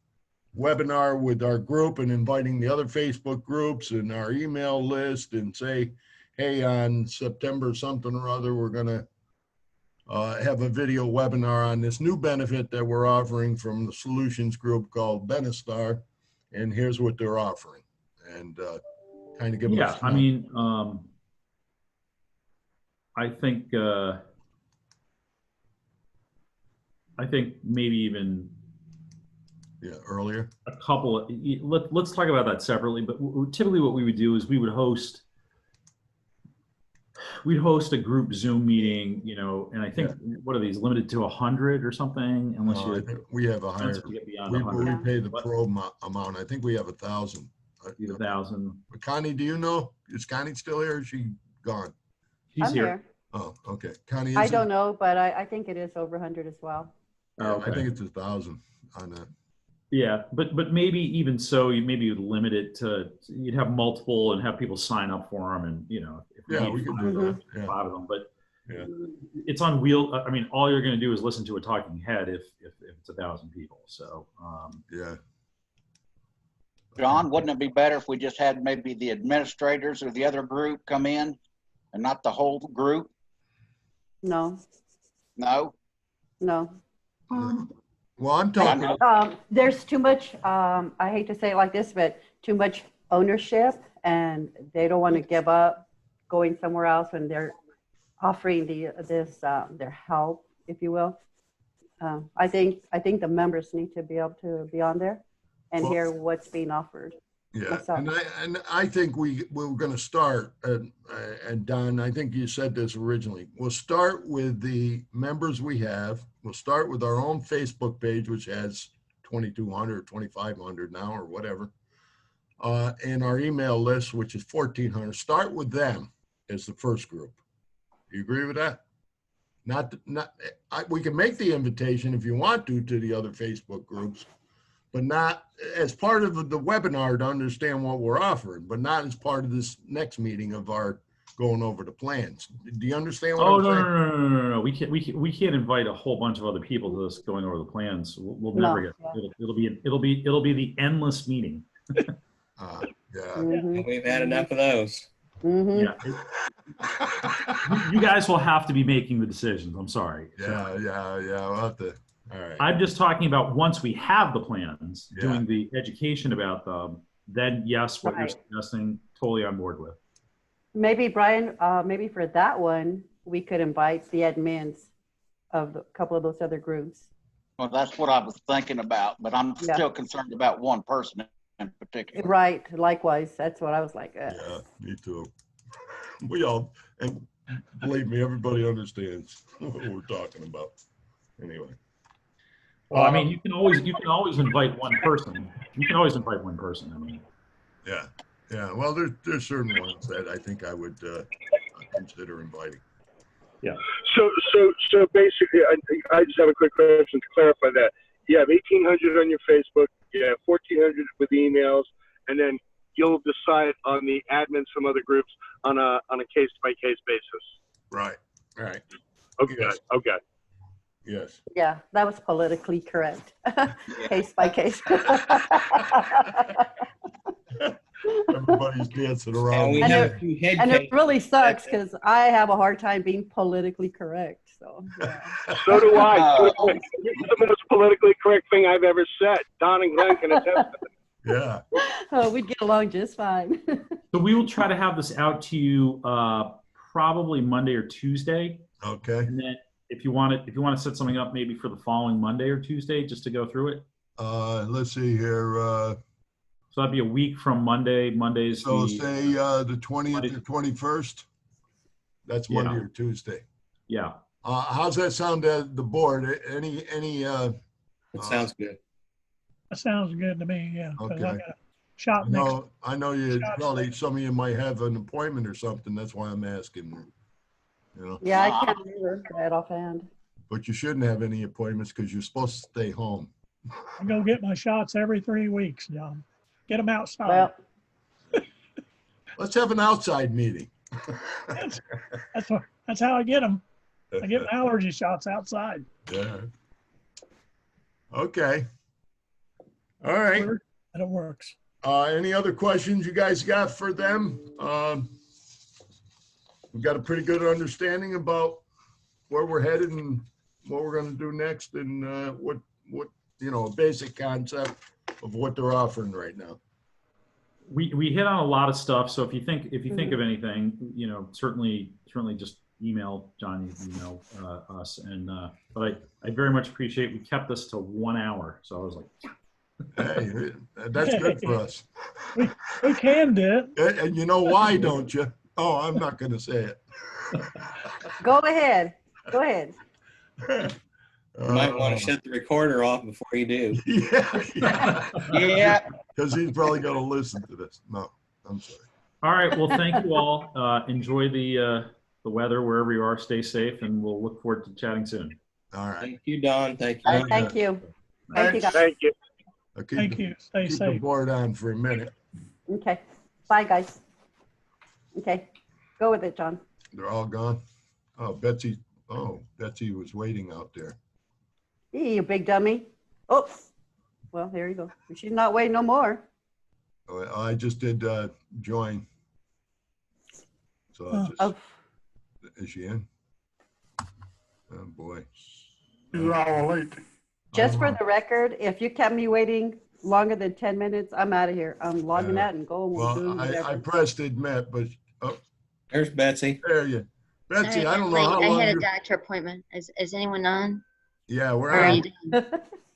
webinar with our group and inviting the other Facebook groups and our email list and say, hey, on September something or other, we're going to have a video webinar on this new benefit that we're offering from the solutions group called Benistar. And here's what they're offering. And kind of give us. I mean, I think maybe even earlier. a couple of, let's talk about that separately, but typically what we would do is we'd host a group Zoom meeting, and I think, what are these, limited to 100 or something? Unless I think we have a higher, to get beyond we 100. pay the pro amount. I think we have 1,000. 1,000. Connie, do you know? Is Connie still here? Or is she gone? She's I'm here. Oh, okay. Connie, I don't know, but I think it is over 100 as well. Yeah, Okay. I think it's 1,000 on that. Yeah, but maybe even so, you'd limit it to, you'd have multiple and have people sign up for them, and if We can do that. Yeah. 5 of them. But Yeah. it's on wheel. I mean, all you're going to do is listen to a talking head if it's 1,000 people. So Yeah. John, wouldn't it be better if we just had maybe the administrators or the other group come in and not the whole group? No, No? no. Well, I'm talking. There's too much, I hate to say it like this, but too much ownership, and they don't want to give up going somewhere else when they're offering their help, if you will. I think the members need to be able to be on there and hear what's being offered. Yeah, myself. and I think we're going to start, and Don, I think you said this originally. We'll start with the members we have. We'll start with our own Facebook page, which has 2,200 or 2,500 now or whatever, and our email list, which is 1,400. Start with them as the first group. You agree with that? We can make the invitation if you want to the other Facebook groups, but not as part of the webinar to understand what we're offering, but not as part of this next meeting of our going over the plans. Do you understand what I'm saying? No. We can't invite a whole bunch of other people to this going over the plans. We'll No, never get, it'll be the endless meeting. Yeah. Mhm. We've had enough of those. Mhm. Yeah. You guys will have to be making the decisions. I'm sorry. Yeah. We'll have to. All right. I'm just talking about once we have the plans, Yeah. doing the education about them, then yes, what you're Right. suggesting, totally on board with. Maybe Brian, maybe for that one, we could invite the admins of a couple of those other groups. Well, that's what I was thinking about, but I'm Yeah. still concerned about one person in particular. Right, likewise, that's what I was like. Yeah, me too. We all, and believe me, everybody understands what we're talking about. Anyway. Well, I mean, you can always invite one person. You can always invite one person. I mean, Yeah. Well, there's certain ones that I think I would consider inviting. yeah. So basically, I just have a quick question to clarify that. You have 1,800 on your Facebook, you have 1,400 with emails, and then you'll decide on the admins from other groups on a case-by-case basis. Right. Okay. Yes. Okay. Yes. Yeah, that was politically correct. Case by case. Everybody's dancing around. And we And have it- two head And it cases. really sucks because I have a hard time being politically correct. So, yeah. So do I. This is the most politically correct thing I've ever said. Don and Glenn can attest to that. Yeah. Oh, we'd get along just fine. So we will try to have this out to you probably Monday or Tuesday, Okay. and then if you want to set something up maybe for the following Monday or Tuesday just to go through it. Let's see here. So that'd be a week from Monday. Monday's So the say the 20th Monday. or 21st. That's Monday or Tuesday. yeah. How's that sound to the board? Any It sounds good. That sounds good to me, yeah. 'Cause I Okay. got a shop next. I know you probably, some of you might have an appointment or something. That's why I'm asking, you know, Yeah, I can't remember that offhand. but you shouldn't have any appointments because you're supposed to stay home. I go get my shots every 3 weeks, John. Get them outside. Well, Let's have an outside meeting. That's how I get them. I get my allergy shots outside. Yeah. Okay. All right. And it works. Any other questions you guys got for them? We've got a pretty good understanding about where we're headed and what we're going to do next, and what a basic concept of what they're offering right now. We hit on a lot of stuff. So if you think of anything, certainly just email John, email us, and but I very much appreciate we kept this to 1 hour. So I was like, Hey, that's good for us. We can do it. And you know why, don't you? Oh, I'm not going to say it. go ahead. Go ahead. You might want to shut the recorder off before you do. Yeah. Yeah. Because he's probably going to listen to this. No, I'm sorry. all right, well, thank you all. Enjoy the weather wherever you are. Stay safe, and we'll look forward to chatting soon. All right. Thank you, Don. Thank you. All right, thank you. Thank you, guys. Thank you. I'll Thank you. Stay Keep the safe. board on for a minute. Okay. Bye, guys. Okay. Go with it, John. They're all gone. Oh, Betsy was waiting out there. Hey, you big dummy. Oh, well, there you go. She's not waiting no more. Oh, I just did join. So Oh. Oh, is she in? Oh, boy. She's an hour late. just for the record, if you kept me waiting longer than 10 minutes, I'm out of here. I'm logging out and going. We'll do Well, I whatever. pressed admit, but There's Betsy. there you. Betsy, Sorry, I don't know late. how I long had a you're. doctor appointment. Is anyone on? Yeah, we're Or are on. you done?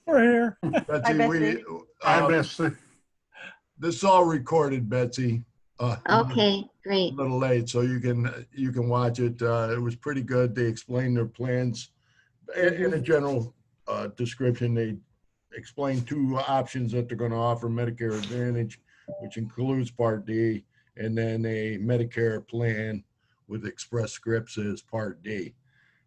We're here. Betsy, Betsy. I missed it. this is all recorded, Betsy. Okay, A great. little late, so you can watch it. It was pretty good. They explained their plans in a general description. They explained 2 options that they're going to offer: Medicare Advantage, which includes Part D, and then a Medicare plan with Express Scripts as Part D.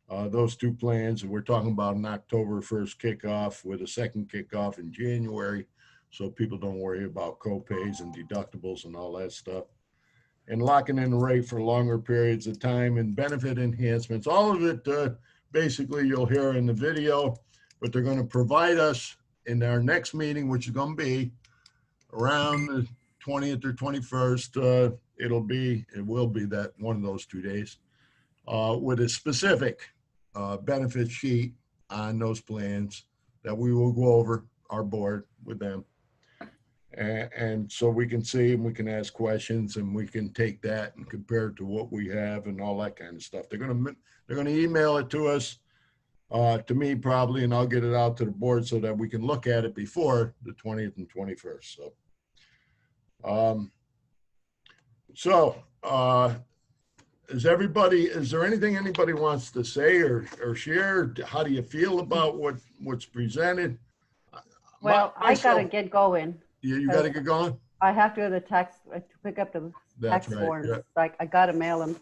those two plans, and we're talking about an October 1st kickoff with a second kickoff in January, so people don't worry about co-pays and deductibles and all that stuff. And locking in the rate for longer periods of time and benefit enhancements. All of it, basically, you'll hear in the video, but they're going to provide us in our next meeting, which is going to be around the 20th or 21st. It will be that one of those 2 days, with a specific benefit sheet on those plans that we will go over our board with them. And so we can see and we can ask questions and we can take that and compare it to what we have and all that kind of stuff. They're gonna email it to us, to me probably, and I'll get it out to the board so that we can look at it before the 20th and 21st. Is there anything anybody wants to say or share? How do you feel about what's presented? Well, I gotta get going. You got to get going? I have to go to the tax, to pick up the That's tax right, forms. yeah. Like, I gotta mail them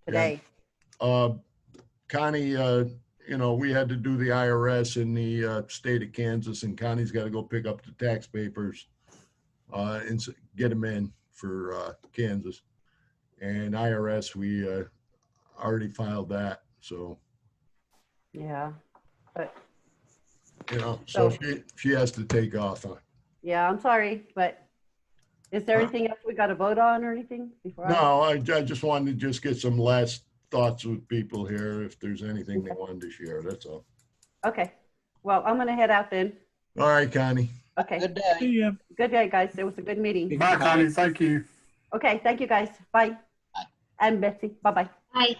today. Connie, we had to do the IRS in the state of Kansas, and Connie's got to go pick up the tax papers and get them in for Kansas. And IRS, we already filed that. So, Yeah, but, so she has to take off. yeah, I'm sorry, but is there anything else we gotta vote on or anything before? No, I just wanted to just get some last thoughts with people here, if there's anything they wanted to share, that's all. Okay, well, I'm gonna head out then. All right, Connie. Okay, Good day. See ya. good day, guys. It was a good meeting. Bye, Connie. Thank you. Okay, thank you, guys. Bye. And Betsy, bye-bye. Hi.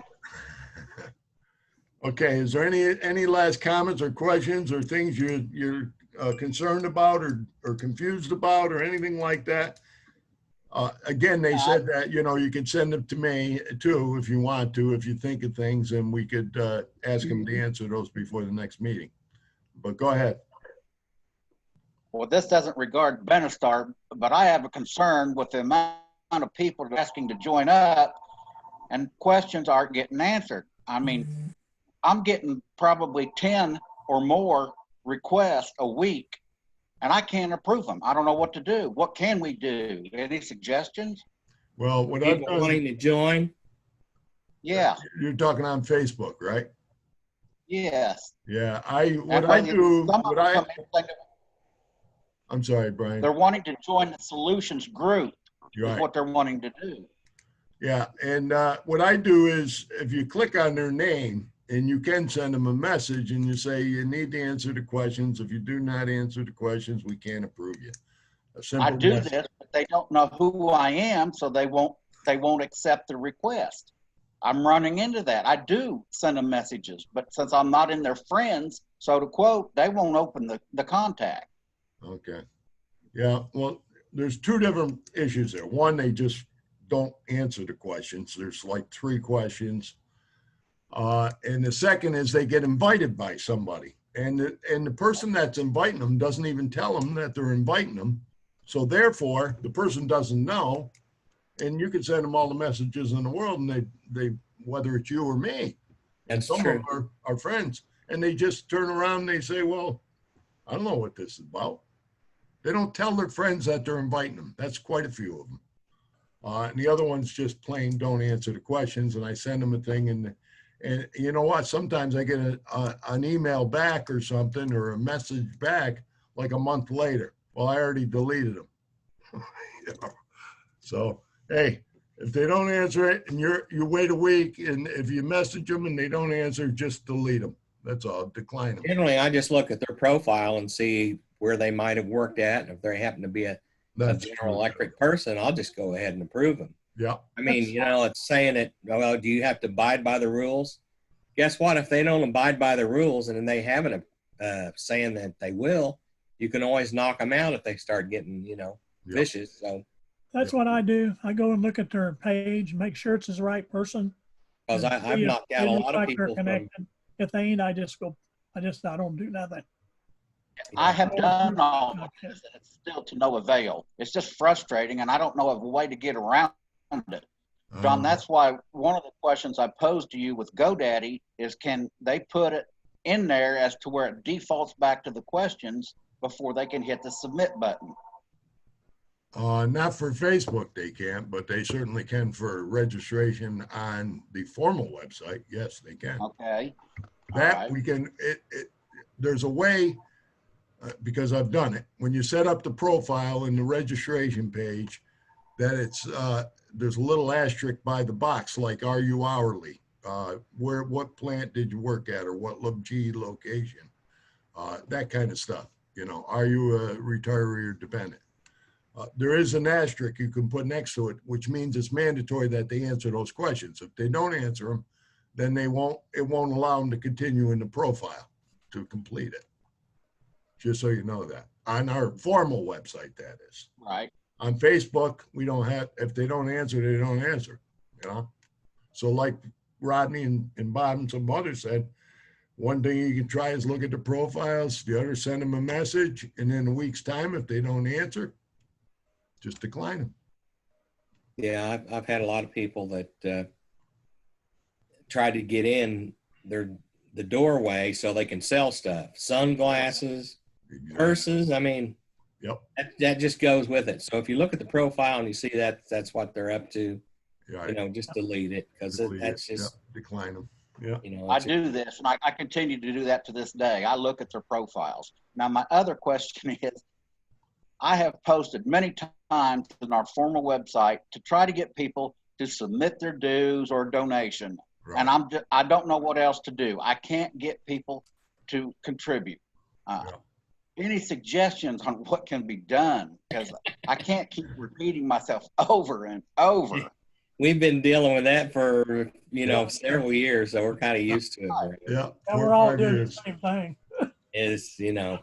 Okay, is there any last comments or questions or things you're concerned about or confused about or anything like that? Again, they said that, you can send them to me too, if you want to, if you think of things, and we could ask them to answer those before the next meeting. But go ahead. Well, this doesn't regard Benistar, but I have a concern with the amount of people asking to join up and questions aren't getting answered. I mean, I'm getting probably 10 or more requests a week, and I can't approve them. I don't know what to do. What can we do? Any suggestions? Well, what I've People done, wanting to join. Yeah, you're talking on Facebook, right? yes. Yeah, I'm sorry, Brian. They're wanting to join the solutions group is Right. what they're wanting to do. Yeah, and what I do is if you click on their name and you can send them a message and you say you need to answer the questions. If you do not answer the questions, we can't approve you. I do this, but they don't know who I am, so they won't accept the request. I'm running into that. I do send them messages, but since I'm not in their friends, so to quote, they won't open the contact. Okay. Yeah, well, there's two different issues there. One, they just don't answer the questions. There's like 3 questions. And the second is they get invited by somebody. And the person that's inviting them doesn't even tell them that they're inviting them. So therefore, the person doesn't know. And you can send them all the messages in the world, and they whether it's you or me. That's some true. of them are friends. And they just turn around and they say, well, I don't know what this is about. They don't tell their friends that they're inviting them. That's quite a few of them. And the other ones just plain don't answer the questions, and I send them a thing, and you know what? Sometimes I get an email back or something, or a message back like a month later. Well, I already deleted them. So, hey, if they don't answer it and you wait a week, and if you message them and they don't answer, just delete them. That's all. Decline them. Generally, I just look at their profile and see where they might have worked at. And if they happen to be a That's General true. Electric person, I'll just go ahead and approve them. Yeah. I mean, it's saying it, well, do you have to abide by the rules? Guess what? If they don't abide by the rules and then they haven't saying that they will, you can always knock them out if they start getting, vicious. So That's what I do. I go and look at their page, make sure it's the right person. because and I've see if knocked out they a look lot of like they're people from, connected. If they ain't, I don't do nothing. I have done all this, and it's still to no avail. It's just frustrating, and I don't know of a way to get around it. John, that's why one of the questions I posed to you with GoDaddy is, can they put it in there as to where it defaults back to the questions before they can hit the submit button? Not for Facebook, they can't, but they certainly can for registration on the formal website. Yes, they can. Okay. That All right. we can, there's a way, because I've done it. When you set up the profile in the registration page, that it's, there's a little asterisk by the box, like, are you hourly? What plant did you work at, or what G location? That kind of stuff. You know, are you a retiree or dependent? There is an asterisk you can put next to it, which means it's mandatory that they answer those questions. If they don't answer them, then it won't allow them to continue in the profile to complete it. Just so you know that. On our formal website, that is. Right. On Facebook, we don't have, if they don't answer, they don't answer, you know? So like Rodney and Bob and some others said, one thing you can try is look at the profiles, the other send them a message, and in a week's time, if they don't answer, just decline them. Yeah, I've had a lot of people that try to get in the doorway so they can sell stuff, sunglasses, purses. I mean, yep, that just goes with it. So if you look at the profile and you see that's what they're up to, yeah, you know, just delete it, because that's just decline them. Yeah, you know. I do this, and I continue to do that to this day. I look at their profiles. Now, my other question is, I have posted many times on our formal website to try to get people to submit their dues or donation. right. And I don't know what else to do. I can't get people to contribute. Any suggestions on what can be done? Because I can't keep repeating myself over and over. We've been dealing with that for, you know, several years, so we're kind of used to it. Yeah, And we're all doing the same thing. Is, you know.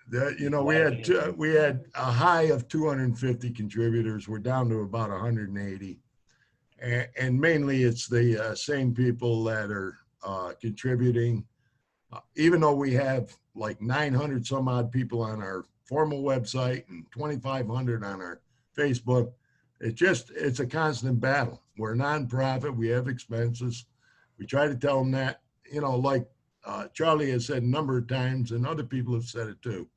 That, you know, we had a high of 250 contributors. We're down to about 180. And mainly it's the same people that are contributing. Even though we have like 900 some odd people on our formal website and 2,500 on our Facebook, it's a constant battle. We're a nonprofit. We have expenses. We try to tell them that, you know, like Charlie has said a number of times, and other people have said it too.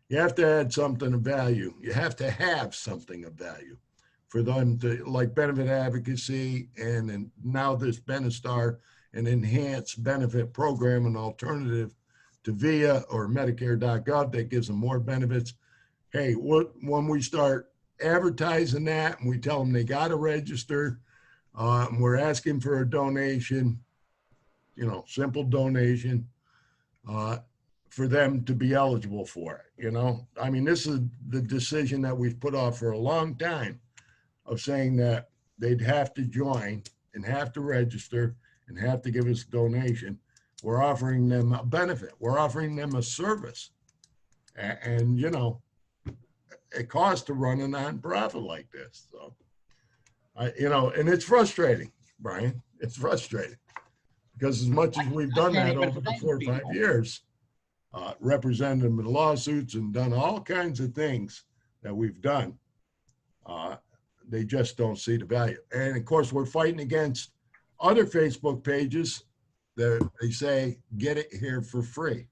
You have to add something of value. You have to have something of value for them to, like benefit advocacy, and now this Benistar, an enhanced benefit program, an alternative to VIA or Medicare.gov that gives them more benefits. Hey, when we start advertising that and we tell them they got to register, and we're asking for a donation, you know, simple donation, for them to be eligible for it, you know? I mean, this is the decision that we've put off for a long time, of saying that they'd have to join and have to register and have to give us a donation. We're offering them a benefit. We're offering them a service. And you know, it costs to run a nonprofit like this. So, you know, and it's frustrating, Brian. It's frustrating because as much as we've done that over the 4 or 5 years, represented them in lawsuits and done all kinds of things that we've done, they just don't see the value. And of course, we're fighting against other Facebook pages that they say, get it here for free.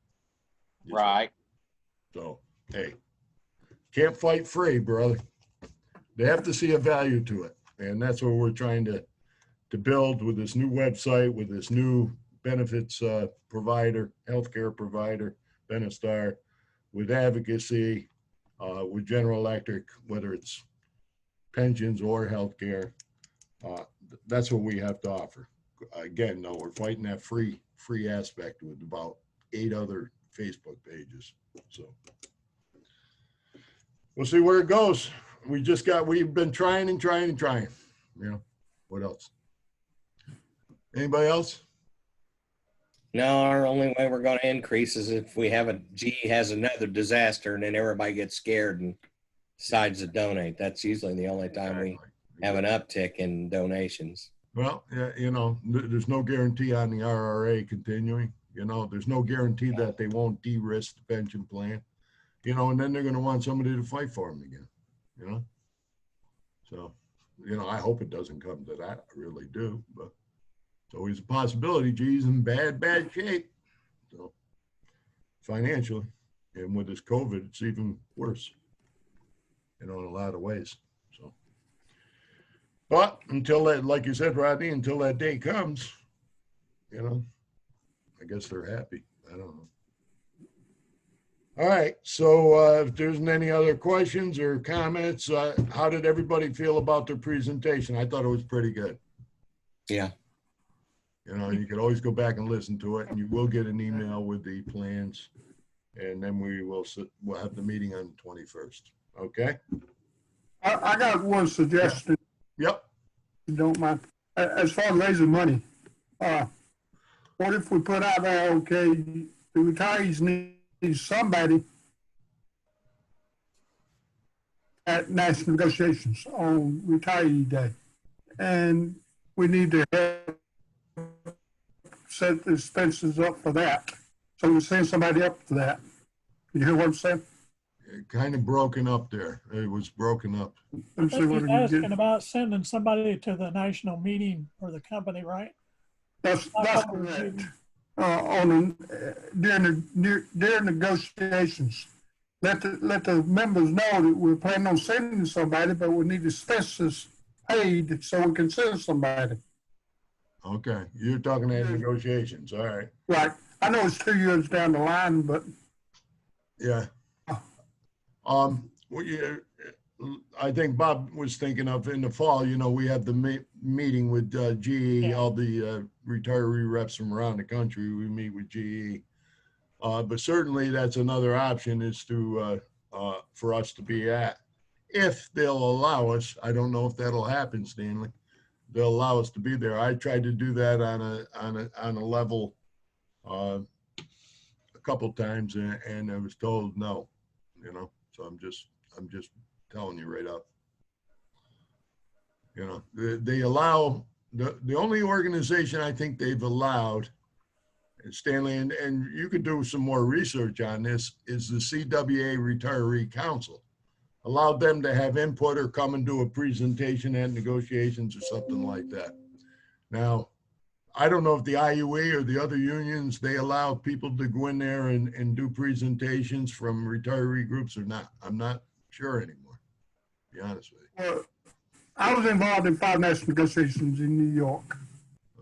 Right. So, hey, can't fight free, brother. They have to see a value to it. And that's what we're trying to build with this new website, with this new benefits provider, healthcare provider, Benistar, with advocacy, with General Electric, whether it's pensions or healthcare. That's what we have to offer. Again, no, we're fighting that free aspect with about 8 other Facebook pages. So we'll see where it goes. We've been trying and trying and trying. You know, what else? Anybody else? No, our only way we're going to increase is if we have G has another disaster and then everybody gets scared and decides to donate. That's usually the only time we have an uptick in donations. Well, yeah, you know, there's no guarantee on the RRA continuing. You know, there's no guarantee that they won't de-risk the pension plan. You know, and then they're going to want somebody to fight for them again. You know, so you know, I hope it doesn't come to that. I really do, but it's always a possibility. G's in bad shape. So financially, and with this COVID, it's even worse, you know, in a lot of ways. So, but until that, like you said, Rodney, until that day comes, you know, I guess they're happy. I don't know. All right. So if there's any other questions or comments, how did everybody feel about their presentation? I thought it was pretty good. Yeah. You know, you could always go back and listen to it, and you will get an email with the plans, and then we'll have the meeting on the 21st. Okay. I got one suggestion, Yep. if you don't mind. As far as raising money, what if we put out there, okay, the retirees need somebody at national negotiations on retiree day, and we need to set the expenses up for that. So we send somebody up to that. You hear what I'm saying? It kind of broken up there. It was broken up. I think he's asking about sending somebody to the national meeting for the company, right? That's correct. During negotiations, let the members know that we're planning on sending somebody, but we need expenses paid so we can send somebody. Okay, you're talking at negotiations. All right. Right. I know it's 2 years down the line, but yeah. I think Bob was thinking of in the fall, you know, we have the meeting with GE, all the retiree reps from around the country. We meet with GE. But certainly that's another option is to for us to be at, if they'll allow us. I don't know if that'll happen, Stanley. They'll allow us to be there. I tried to do that on a level a couple times, and I was told no, you know. So I'm just telling you right up. You know, they allow the only organization I think they've allowed, Stanley, and you could do some more research on this, is the CWA Retiree Council. Allowed them to have input or come and do a presentation at negotiations or something like that. Now, I don't know if the IUE or the other unions, they allow people to go in there and do presentations from retiree groups or not. I'm not sure anymore, to be honest with you. well, I was involved in 5 national negotiations in New York.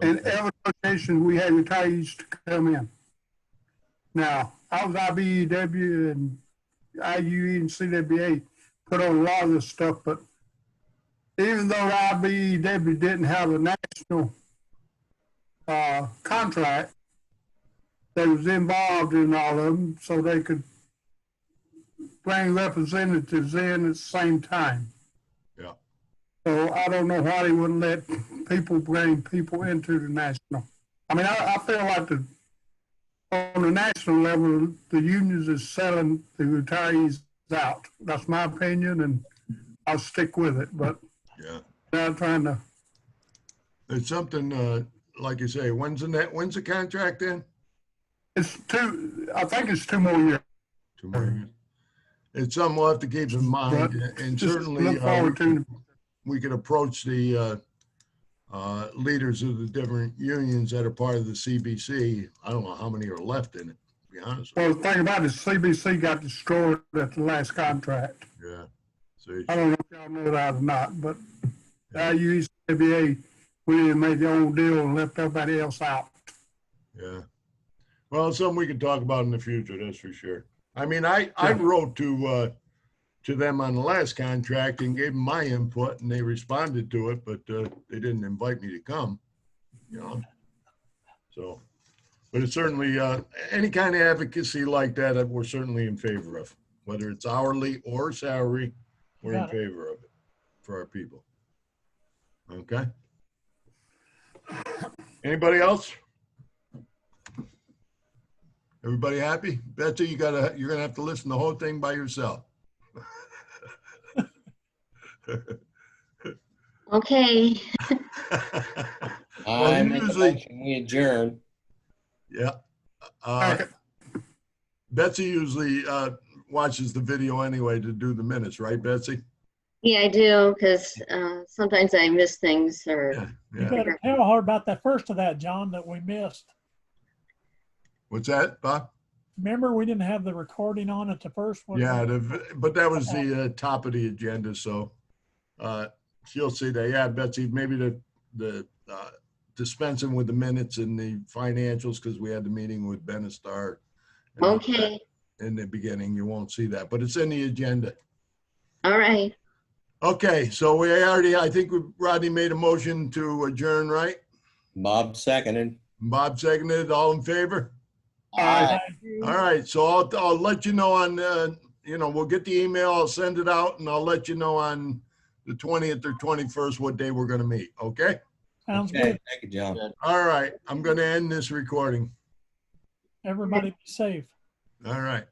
And every negotiation we had retirees to come in. Now, I was IBEW and IUE and CWA put on a lot of this stuff, but even though IBEW didn't have a national contract, they was involved in all of them so they could bring representatives in at the same time. Yeah. So I don't know why they wouldn't let people bring people into the national. I mean, I feel like on the national level, the unions is selling the retirees out. That's my opinion, and I'll stick with it. But yeah, I'm trying to. It's something like you say. When's the contract in? It's 2. I think it's 2 more years. 2 more years. It's something we'll have to keep in mind, But and just certainly look forward to. we could approach the leaders of the different unions that are part of the CBC. I don't know how many are left in it, to be honest with Well, the thing about it is CBC got destroyed at the last contract. you. Yeah. So I don't know if y'all know that or not, but IUE, CBA, we didn't make the old deal and left everybody else out. yeah. Well, it's something we can talk about in the future, that's for sure. I mean, I wrote to them on the last contract and gave them my input, and they responded to it, but they didn't invite me to come, you know. So, but it's certainly any kind of advocacy like that we're certainly in favor of, whether it's hourly or salary, we're in favor of it for our people. Okay. Anybody else? Everybody happy? Betsy, you're gonna have to listen to the whole thing by yourself. Okay. I make a motion, we adjourn. Yeah. Betsy usually watches the video anyway to do the minutes, right, Betsy? Yeah, I do, because sometimes I miss things or. Yeah, You yeah. better tell her about that first of that, John, that we missed. What's that, Bob? Remember, we didn't have the recording on at the first one? Yeah, but that was the top of the agenda, so she'll see that. Yeah, Betsy, maybe the dispensing with the minutes and the financials, because we had the meeting with Benistar. and all Okay, that in the beginning, you won't see that, but it's in the agenda. all right. Okay, so we already, I think Rodney made a motion to adjourn, right? Bob seconded. Bob seconded, all in favor? Aye. All right, so I'll let you know on, we'll get the email, I'll send it out, and I'll let you know on the 20th or 21st what day we're gonna meet, okay? Sounds Okay, good. thank you, John. All right, I'm gonna end this recording. Everybody be safe. All right.